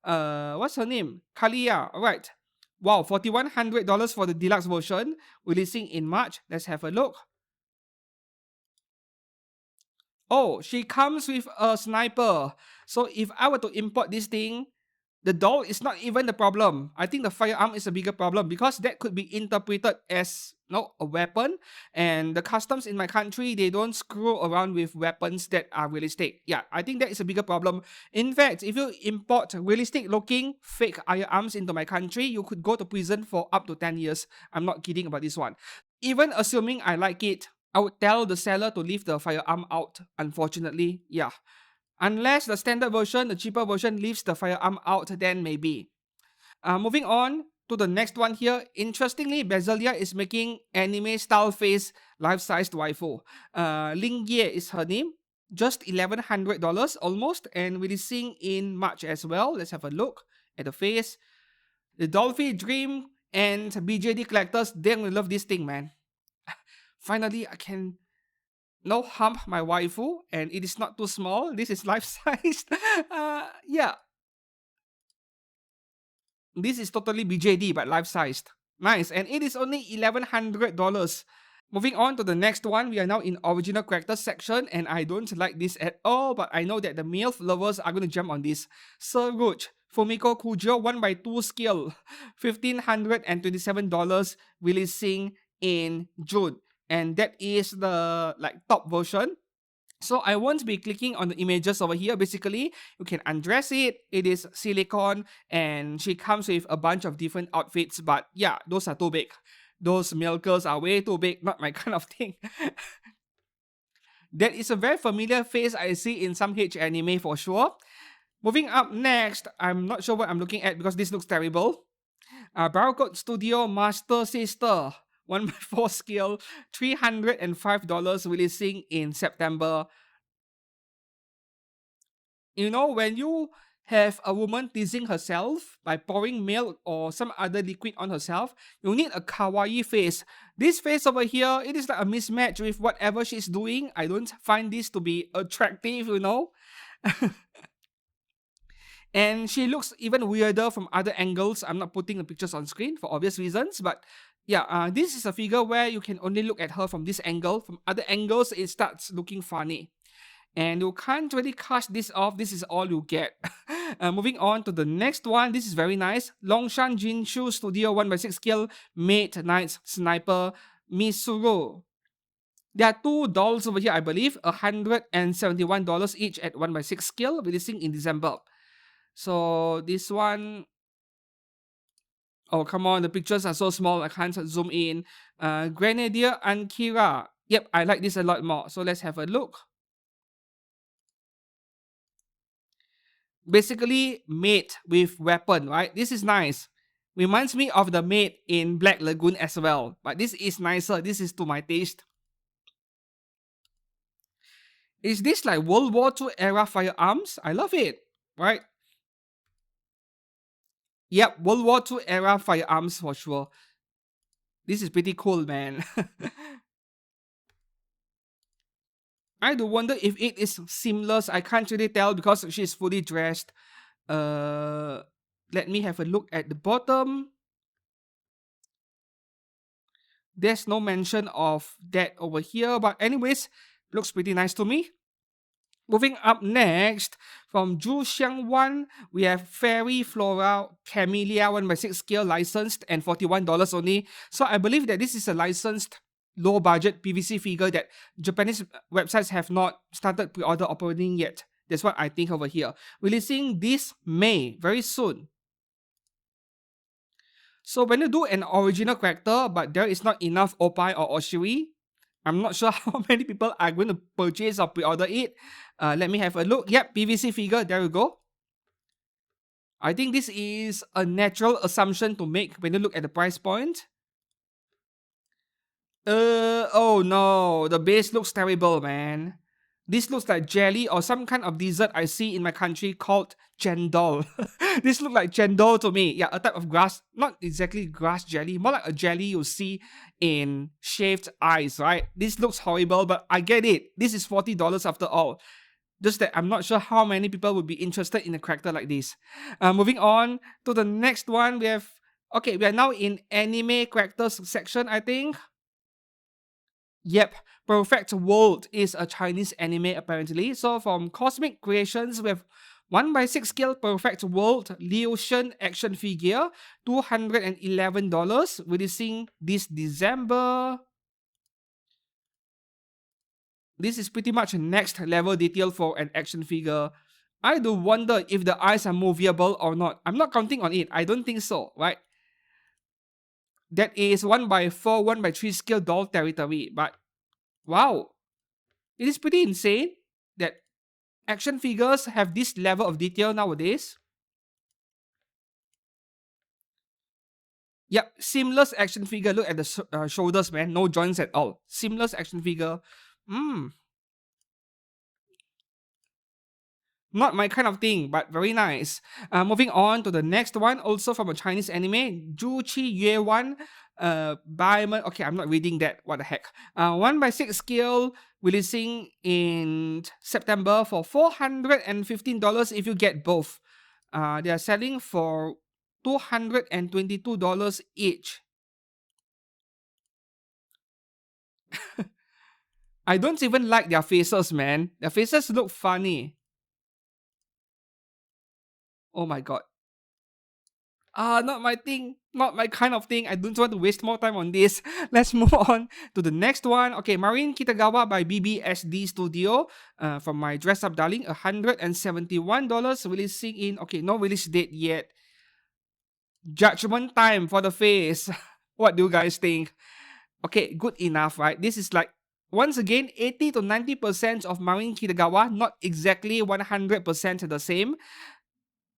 Speaker 1: what's her name? Kalia. Alright. Wow, $4,100 for the deluxe version, releasing in March. Let's have a look. Oh, she comes with a sniper. So if I were to import this thing, the doll is not even the problem. I think the firearm is a bigger problem, because that could be interpreted as a weapon. And the customs in my country, they don't screw around with weapons that are realistic. Yeah, I think that is a bigger problem. In fact, if you import realistic looking fake firearms into my country, you could go to prison for up to 10 years. I'm not kidding about this one. Even assuming I like it, I would tell the seller to leave the firearm out, unfortunately. Yeah. Unless the standard version, the cheaper version, leaves the firearm out, then maybe. Moving on to the next one here. Interestingly, Bezelia is making anime-style face life-sized waifu. Ling Ye is her name. Just $1,100 almost, and releasing in March as well. Let's have a look at the face. The Dolphy Dream and BJD collectors, they're gonna love this thing, man. Finally, I can hump my waifu, and it is not too small. This is life-sized. Yeah. This is totally BJD, but life-sized. Nice, and it is only $1,100. Moving on to the next one, we are now in original characters section, and I don't like this at all, but I know that the MILF lovers are going to jump on this. Sir Roach, Fumiko Kujo 1/2 scale, $1,527, releasing in June. And that is the top version. So I won't be clicking on the images over here. Basically, you can undress it. It is silicone and she comes with a bunch of different outfits. But yeah, those are too big. Those milkers are way too big. Not my kind of thing. That is a very familiar face I see in some H anime for sure. Moving up next, I'm not sure what I'm looking at because this looks terrible. Barcode Studio Master Sister 1x4 scale, $305 releasing in September. You know, when you have a woman teasing herself by pouring milk or some other liquid on herself, you need a kawaii face. This face over here, it is like a mismatch with whatever she's doing. I don't find this to be attractive, you know. And she looks even weirder from other angles. I'm not putting the pictures on screen for obvious reasons, but yeah, this is a figure where you can only look at her from this angle. From other angles, it starts looking funny. And you can't really cast this off. This is all you get. Moving on to the next one. This is very nice. Longshan Jinshu Studio 1x6 scale Maid Knights Sniper Misuru. There are two dolls over here, I believe. $171 each at 1x6 scale, releasing in December. So this one, oh come on, the pictures are so small, I can't zoom in. Grenadier Ankira. Yep, I like this a lot more. So let's have a look. Basically, maid with weapon, right? This is nice. Reminds me of the maid in Black Lagoon as well. But this is nicer. This is to my taste. Is this like World War II era firearms? I love it, right? Yep, World War II era firearms for sure. This is pretty cool, man. I do wonder if it is seamless. I can't really tell because she's fully dressed. Let me have a look at the bottom. There's no mention of that over here, but anyways, looks pretty nice to me. Moving up next, from Zhu Xiangwan, we have Fairy Flora Camellia 1x6 scale licensed and $41 only. So I believe that this is a licensed low budget PVC figure that Japanese websites have not started pre-order operating yet. That's what I think over here. Releasing this May, very soon. So when you do an original character, but there is not enough Oppai or Oshiri, I'm not sure how many people are going to purchase or pre-order it. Let me have a look. Yep, PVC figure, there we go. I think this is a natural assumption to make when you look at the price point. Oh no, the base looks terrible, man. This looks like jelly or some kind of dessert I see in my country called chendol. This looks like chendol to me. Yeah, a type of grass, not exactly grass jelly, more like a jelly you see in shaved ice, right? This looks horrible, but I get it. This is $40 after all. Just that I'm not sure how many people would be interested in a character like this. Moving on to the next one, we are now in anime characters section, I think. Yep, Perfect World is a Chinese anime apparently. So from Cosmic Creations, we have 1x6 scale Perfect World Liu Shen action figure, $211, releasing this December. This is pretty much next level detail for an action figure. I do wonder if the eyes are movable or not. I'm not counting on it. I don't think so, right? That is 1x4, 1x3 scale doll territory, but wow, it is pretty insane that action figures have this level of detail nowadays. Yep, seamless action figure. Look at the shoulders, man. No joints at all. Seamless action figure. Not my kind of thing, but very nice. Moving on to the next one, also from a Chinese anime, Zhu Qi Yue Wan. Okay, I'm not reading that. What the heck? 1x6 scale, releasing in September for $415 if you get both. They are selling for $222 each. I don't even like their faces, man. Their faces look funny. Oh my god. Not my thing, not my kind of thing. I don't want to waste more time on this. Let's move on to the next one. Okay, Marine Kitagawa by BBSD Studio. From my dress up darling, $171 releasing in, okay, no release date yet. Judgment time for the face. What do you guys think? Okay, good enough, right? This is like, once again, 80 to 90% of Marine Kitagawa, not exactly 100% the same.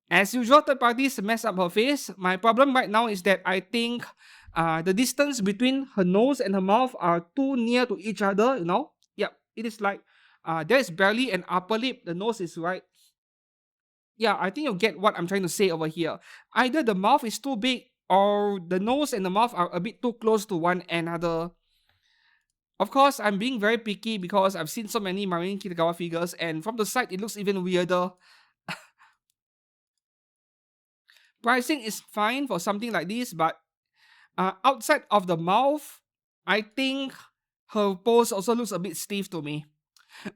Speaker 1: As usual, third parties mess up her face. My problem right now is that I think the distance between her nose and her mouth are too near to each other, you know? Yep, it is like there is barely an upper lip. The nose is right. Yeah, I think you get what I'm trying to say over here. Either the mouth is too big or the nose and the mouth are a bit too close to one another. Of course, I'm being very picky because I've seen so many Marine Kitagawa figures, and from the side it looks even weirder. Pricing is fine for something like this, but outside of the mouth, I think her pose also looks a bit stiff to me.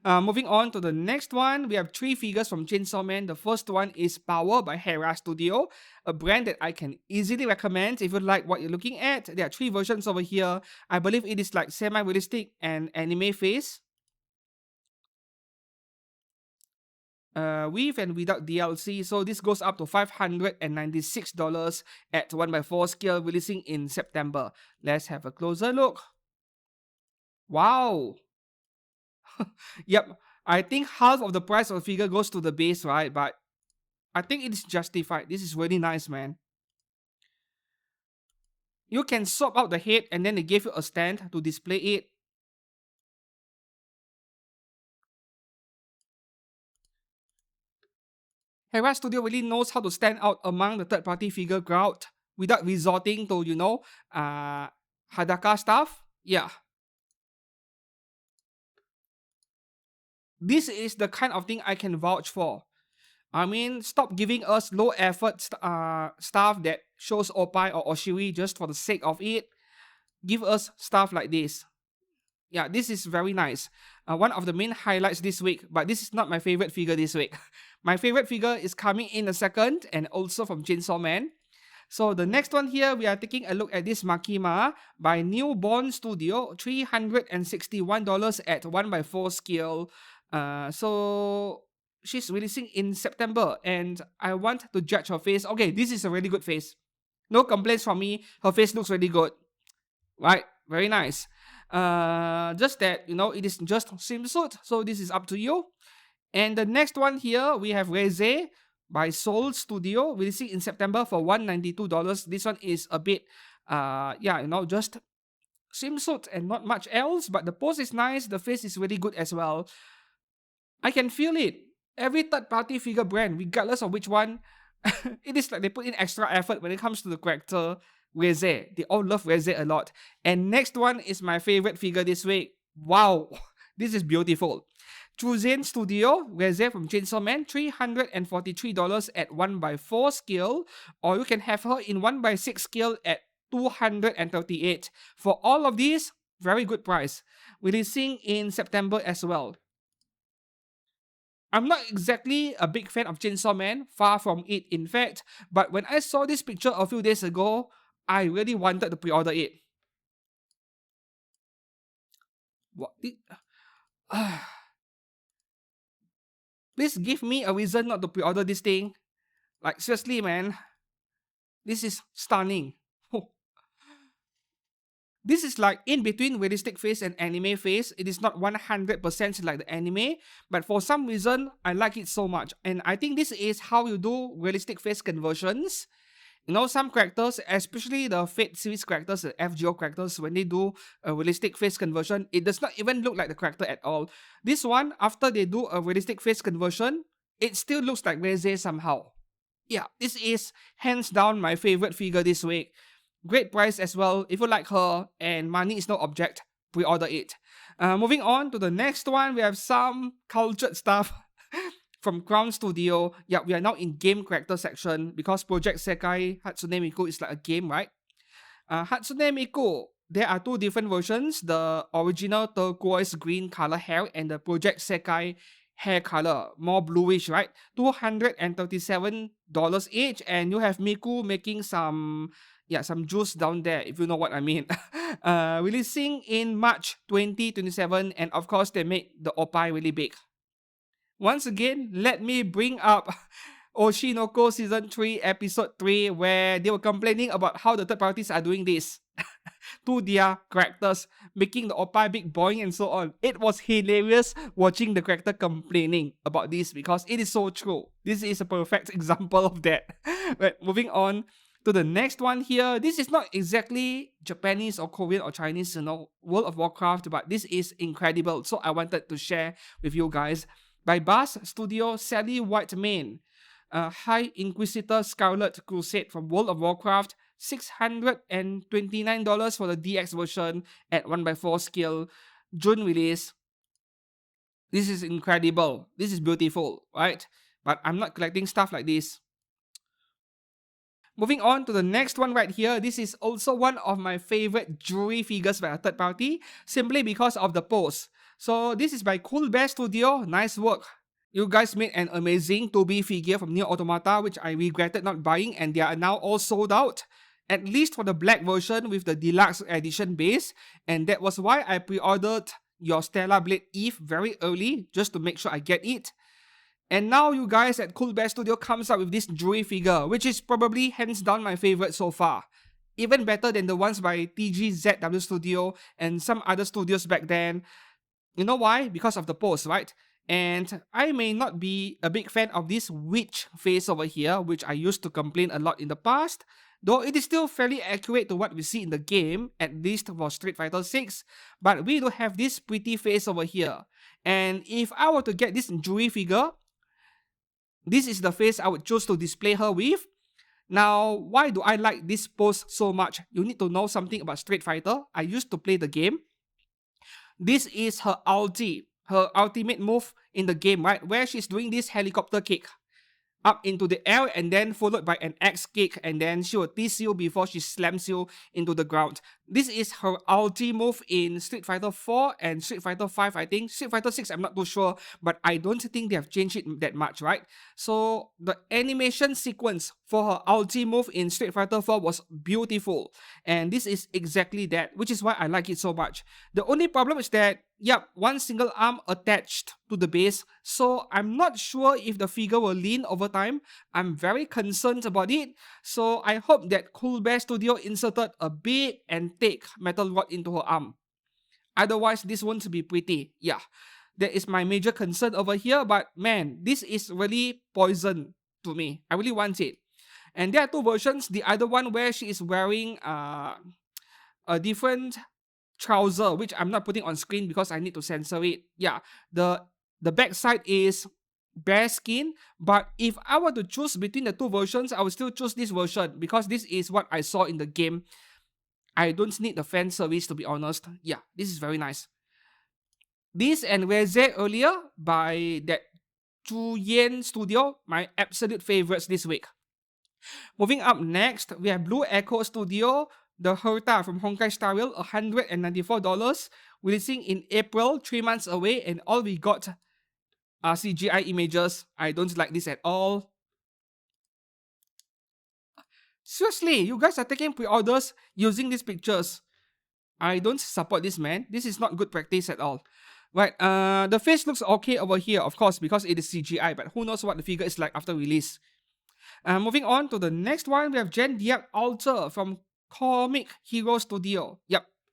Speaker 1: Moving on to the next one, we have three figures from Chainsaw Man. The first one is Power by Hera Studio, a brand that I can easily recommend if you like what you're looking at. There are three versions over here. I believe it is like semi-realistic and anime face. With and without DLC, so this goes up to $596 at 1x4 scale, releasing in September. Let's have a closer look. Wow. Yep, I think half of the price of the figure goes to the base, right? But I think it is justified. This is really nice, man. You can swap out the head and then they gave you a stand to display it. Hera Studio really knows how to stand out among the third-party figure crowd without resorting to, Hadaka stuff. Yeah. This is the kind of thing I can vouch for. I mean, stop giving us low-effort stuff that shows Opai or Oshiri just for the sake of it. Give us stuff like this. Yeah, this is very nice. One of the main highlights this week, but this is not my favorite figure this week. My favorite figure is coming in a second, and also from Chainsaw Man. So the next one here, we are taking a look at this Makima by Newborn Studio, $361 at 1x4 scale. So she's releasing in September, and I want to judge her face. Okay, this is a really good face. No complaints from me. Her face looks really good. Right? Very nice. Just that, it is just swimsuit, so this is up to you. And the next one here, we have Reze by Soul Studio, releasing in September for $192. This one is a bit, just swimsuit and not much else, but the pose is nice, the face is really good as well. I can feel it. Every third-party figure brand, regardless of which one, it is like they put in extra effort when it comes to the character Reze. They all love Reze a lot. And next one is my favorite figure this week. Wow, this is beautiful. Truzen Studio, Reze from Chainsaw Man, $343 at 1x4 scale, or you can have her in 1x6 scale at $238. For all of these, very good price. Releasing in September as well. I'm not exactly a big fan of Chainsaw Man, far from it in fact, but when I saw this picture a few days ago, I really wanted to pre-order it. What? Please give me a reason not to pre-order this thing. Like, seriously, man. This is stunning. This is like in between realistic face and anime face. It is not 100% like the anime, but for some reason, I like it so much. And I think this is how you do realistic face conversions. Some characters, especially the Fate series characters, the FGO characters, when they do a realistic face conversion, it does not even look like the character at all. This one, after they do a realistic face conversion, it still looks like Reze somehow. Yeah, this is hands down my favorite figure this week. Great price as well. If you like her and money is no object, pre-order it. Moving on to the next one, we have some cultured stuff from Crown Studio. Yeah, we are now in game character section because Project Sekai Hatsune Miku is like a game, right? Hatsune Miku, there are two different versions. The original turquoise green color hair and the Project Sekai hair color, more bluish, right? $237 each, and you have Miku making some juice down there, if you know what I mean. Releasing in March 2027, and of course they make the opai really big. Once again, let me bring up Oshinoko Season 3, Episode 3, where they were complaining about how the third parties are doing this to their characters, making the opai big, boing, and so on. It was hilarious watching the character complaining about this because it is so true. This is a perfect example of that. But moving on to the next one here. This is not exactly Japanese or Korean or Chinese, World of Warcraft, but this is incredible. So I wanted to share with you guys. By Bass Studio, Sally Whitemane, High Inquisitor Scarlet Crusade from World of Warcraft, $629 for the DX version at 1/4 scale, June release. This is incredible. This is beautiful, right? But I'm not collecting stuff like this. Moving on to the next one right here. This is also one of my favorite jewelry figures by a third party, simply because of the pose. So this is by Cool Bear Studio. Nice work. You guys made an amazing 2B figure from Nier Automata, which I regretted not buying, and they are now all sold out. At least for the black version with the deluxe edition base, and that was why I pre-ordered your Stellar Blade Eve very early, just to make sure I get it. And now you guys at Cool Bear Studio comes up with this jewelry figure, which is probably hands down my favorite so far. Even better than the ones by TGZW Studio and some other studios back then. You know why? Because of the pose, right? And I may not be a big fan of this witch face over here, which I used to complain a lot in the past, though it is still fairly accurate to what we see in the game, at least for Street Fighter 6, but we do have this pretty face over here. And if I were to get this jewelry figure, this is the face I would choose to display her with. Now, why do I like this pose so much? You need to know something about Street Fighter. I used to play the game. This is her ulti, her ultimate move in the game, right? Where she's doing this helicopter kick up into the air and then followed by an X kick, and then she will tease you before she slams you into the ground. This is her ulti move in Street Fighter 4 and Street Fighter 5, I think. Street Fighter 6, I'm not too sure, but I don't think they have changed it that much, right? So the animation sequence for her ulti move in Street Fighter 4 was beautiful, and this is exactly that, which is why I like it so much. The only problem is that, one single arm attached to the base, so I'm not sure if the figure will lean over time. I'm very concerned about it, so I hope that Cool Bear Studio inserted a big and thick metal rod into her arm. Otherwise, this won't be pretty. That is my major concern over here, but man, this is really poison to me. I really want it. And there are two versions. The other one where she is wearing a different trouser, which I'm not putting on screen because I need to censor it. The back side is bare skin, but if I were to choose between the two versions, I would still choose this version because this is what I saw in the game. I don't need the fan service, to be honest. This is very nice. This and Reze earlier by that Chuyen Studio, my absolute favorites this week. Moving up next, we have Blue Echo Studio, the Herta from Honkai Star Rail, $194, releasing in April, 3 months away, and all we got are CGI images. I don't like this at all. Seriously, you guys are taking pre-orders using these pictures. I don't support this, man. This is not good practice at all. Right, the face looks okay over here, of course, because it is CGI, but who knows what the figure is like after release. Moving on to the next one, we have Gen Diak Alter from Comic Hero Studio.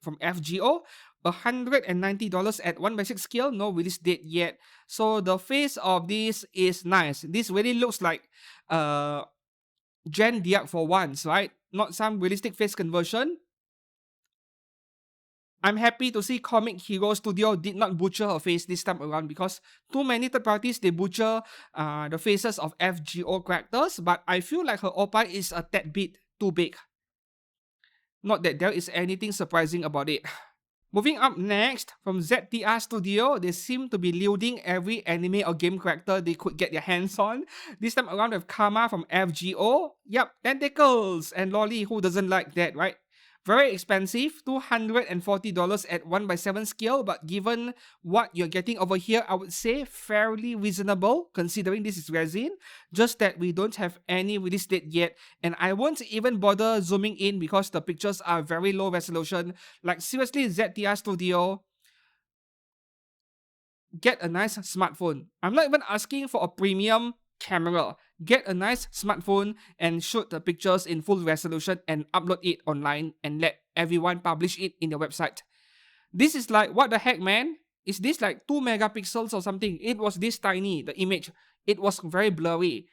Speaker 1: From FGO. $190 at 1/6 scale, no release date yet. So the face of this is nice. This really looks like Gen Diak for once, right? Not some realistic face conversion. I'm happy to see Comic Hero Studio did not butcher her face this time around, because too many third parties, they butcher the faces of FGO characters, but I feel like her opai is a tad bit too big. Not that there is anything surprising about it. Moving up next, from ZTR Studio, they seem to be looting every anime or game character they could get their hands on. This time around with Karma from FGO. Tentacles and Lolly, who doesn't like that, right? Very expensive, $240 at 1/7 scale, but given what you're getting over here, I would say fairly reasonable considering this is resin. Just that we don't have any release date yet, and I won't even bother zooming in because the pictures are very low resolution. Like seriously, ZTR Studio, get a nice smartphone. I'm not even asking for a premium camera. Get a nice smartphone and shoot the pictures in full resolution and upload it online and let everyone publish it in your website. This is like, what the heck, man? Is this like 2 megapixels or something? It was this tiny, the image. It was very blurry.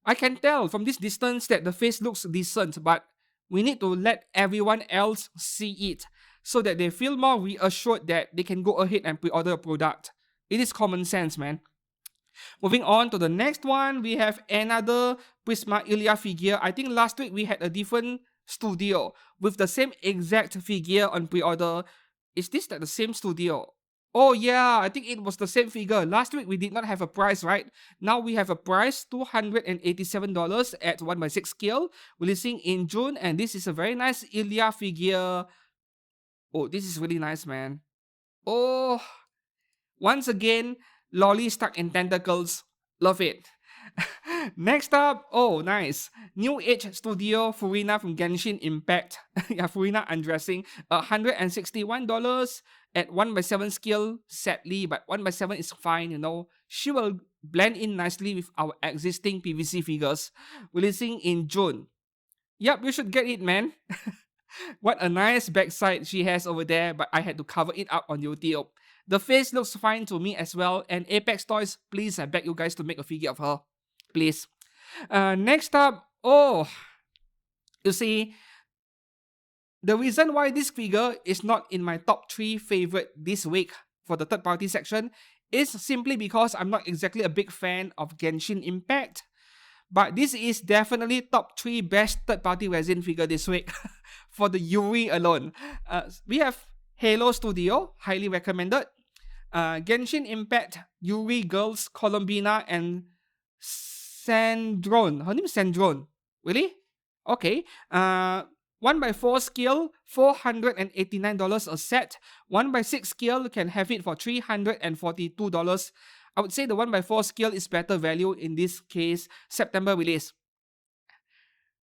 Speaker 1: I can tell from this distance that the face looks decent, but we need to let everyone else see it so that they feel more reassured that they can go ahead and pre-order a product. It is common sense, man. Moving on to the next one, we have another Prisma Ilya figure. I think last week we had a different studio with the same exact figure on pre-order. Is this like the same studio? Oh yeah, I think it was the same figure. Last week we did not have a price, right? Now we have a price, $287 at 1/6 scale, releasing in June, and this is a very nice Ilya figure. Oh, this is really nice, man. Oh, once again, lolly stuck in tentacles. Love it. Next up, oh nice, New Age Studio Furina from Genshin Impact. Yeah, Furina undressing, $161 at 1/7 scale, sadly, but 1/7 is fine, you know. She will blend in nicely with our existing PVC figures, releasing in June. Yep, you should get it, man. What a nice backside she has over there, but I had to cover it up on YouTube. The face looks fine to me as well, and Apex Toys, please, I beg you guys to make a figure of her. Please. Next up, oh, you see, the reason why this figure is not in my top 3 favorite this week for the third party section is simply because I'm not exactly a big fan of Genshin Impact. But this is definitely top 3 best third party resin figure this week for the Yuri alone. We have Halo Studio, highly recommended. Genshin Impact, Yuri Girls, Colombina, and Sandrone. Her name is Sandrone. Really? Okay. 1/4 scale, $489 a set. 1/6 scale can have it for $342. I would say the 1/4 scale is better value in this case, September release.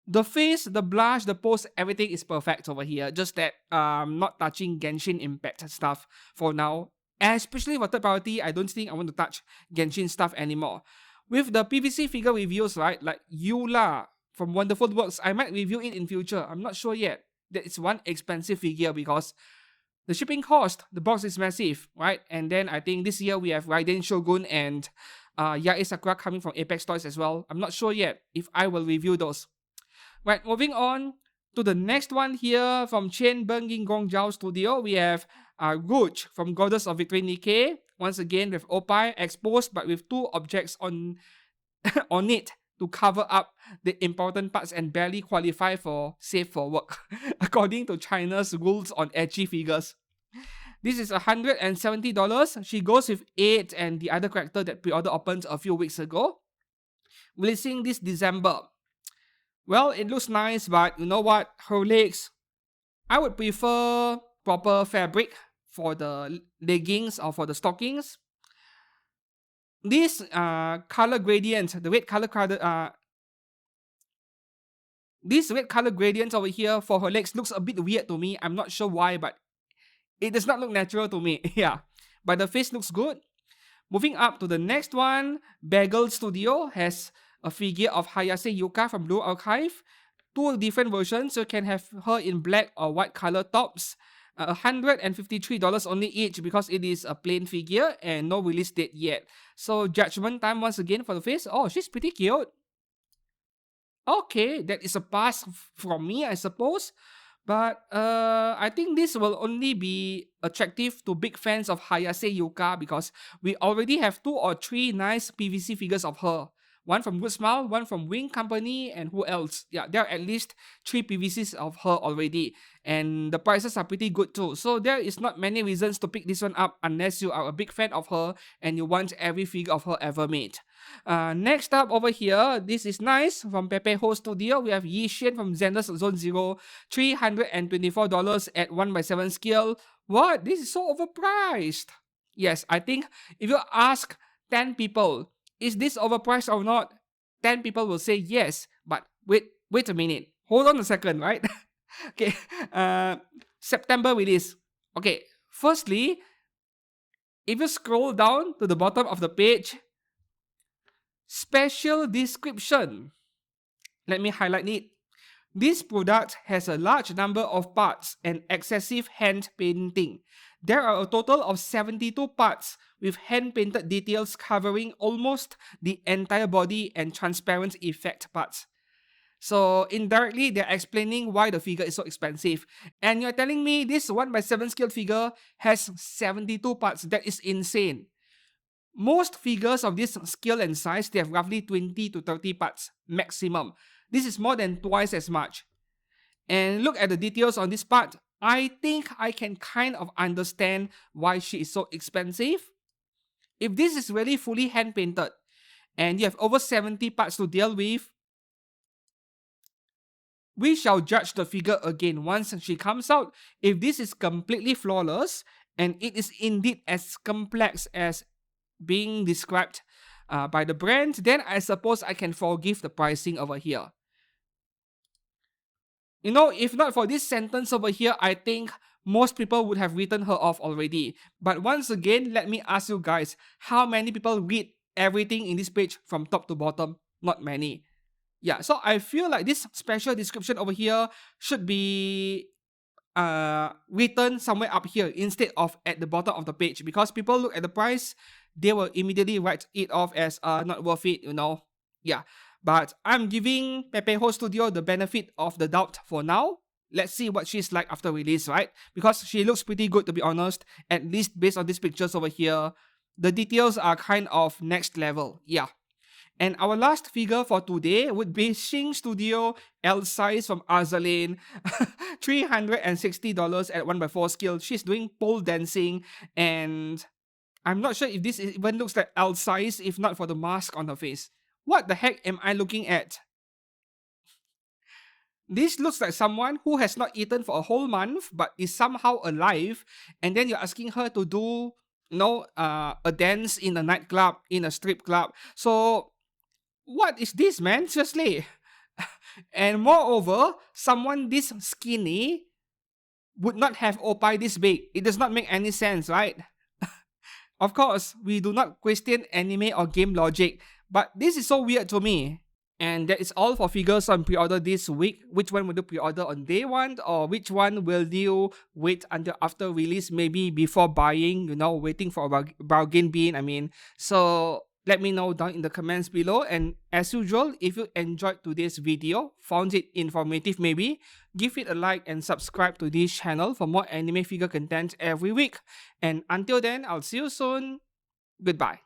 Speaker 1: The face, the blush, the pose, everything is perfect over here. Just that not touching Genshin Impact stuff for now. Especially for third party, I don't think I want to touch Genshin stuff anymore. With the PVC figure reviews, right, like Eula from Wonderful Works, I might review it in future. I'm not sure yet. That is one expensive figure because the shipping cost, the box is massive, right? And then I think this year we have Raiden Shogun and Yae Sakura coming from Apex Toys as well. I'm not sure yet if I will review those. Right, moving on to the next one here from Chen Benging Gongjiao Studio, we have Rouge from Goddess of Victory Nikke. Once again with Opie exposed but with 2 objects on, on it to cover up the important parts and barely qualify for safe for work, according to China's rules on edgy figures. This is $170. She goes with 8 and the other character that pre-order opened a few weeks ago, releasing this December. Well, it looks nice, but you know what? Her legs, I would prefer proper fabric for the leggings or for the stockings. This color gradient, the red color this red color gradient over here for her legs looks a bit weird to me. I'm not sure why, but it does not look natural to me. Yeah, but the face looks good. Moving up to the next one, Bagel Studio has a figure of Hayase Yuka from Blue Archive. 2 different versions, so you can have her in black or white color tops. $153 only each because it is a plain figure and no release date yet. So Judgment Time once again for the face. Oh, she's pretty cute. Okay, that is a pass from me, I suppose. But I think this will only be attractive to big fans of Hayase Yuka because we already have 2 or 3 nice PVC figures of her. One from Good Smile, one from Wing Company, and who else? Yeah, there are at least 3 PVCs of her already. And the prices are pretty good too. So there is not many reasons to pick this one up unless you are a big fan of her and you want every figure of her ever made. Next up over here, this is nice from Pepe Ho Studio. We have Yi Xian from Xenos Zone Zero, $324 at 1/7 scale. What? This is so overpriced. Yes, I think if you ask 10 people, is this overpriced or not? 10 people will say yes, but wait a minute. Hold on a second, right? Okay, September release. Okay, firstly, if you scroll down to the bottom of the page, special description. Let me highlight it. This product has a large number of parts and excessive hand painting. There are a total of 72 parts with hand-painted details covering almost the entire body and transparent effect parts. So indirectly, they're explaining why the figure is so expensive. And you're telling me this 1/7 scale figure has 72 parts. That is insane. Most figures of this scale and size, they have roughly 20 to 30 parts maximum. This is more than twice as much. And look at the details on this part. I think I can kind of understand why she is so expensive. If this is really fully hand painted and you have over 70 parts to deal with, we shall judge the figure again once she comes out. If this is completely flawless and it is indeed as complex as being described by the brand, then I suppose I can forgive the pricing over here. You know, if not for this sentence over here, I think most people would have written her off already. But once again, let me ask you guys, how many people read everything in this page from top to bottom? Not many. Yeah, so I feel like this special description over here should be written somewhere up here instead of at the bottom of the page, because people look at the price, they will immediately write it off as not worth it, you know. Yeah, but I'm giving Pepe Ho Studio the benefit of the doubt for now. Let's see what she's like after release, right? Because she looks pretty good, to be honest, at least based on these pictures over here. The details are kind of next level, yeah. And our last figure for today would be Shing Studio L size from Azur Lane, $360 at 1/4 scale. She's doing pole dancing, and I'm not sure if this even looks like L size if not for the mask on her face. What the heck am I looking at? This looks like someone who has not eaten for a whole month but is somehow alive, and then you're asking her to do, you know, a dance in a nightclub, in a strip club. So what is this, man? Seriously. And moreover, someone this skinny would not have oppai this big. It does not make any sense, right? Of course, we do not question anime or game logic, but this is so weird to me. And that is all for figures on pre-order this week. Which one will you pre-order on day 1, or which one will you wait until after release, maybe before buying, you know, waiting for a bargain bin, I mean. So let me know down in the comments below. And as usual, if you enjoyed today's video, found it informative maybe, give it a like and subscribe to this channel for more anime figure content every week. And until then, I'll see you soon. Goodbye.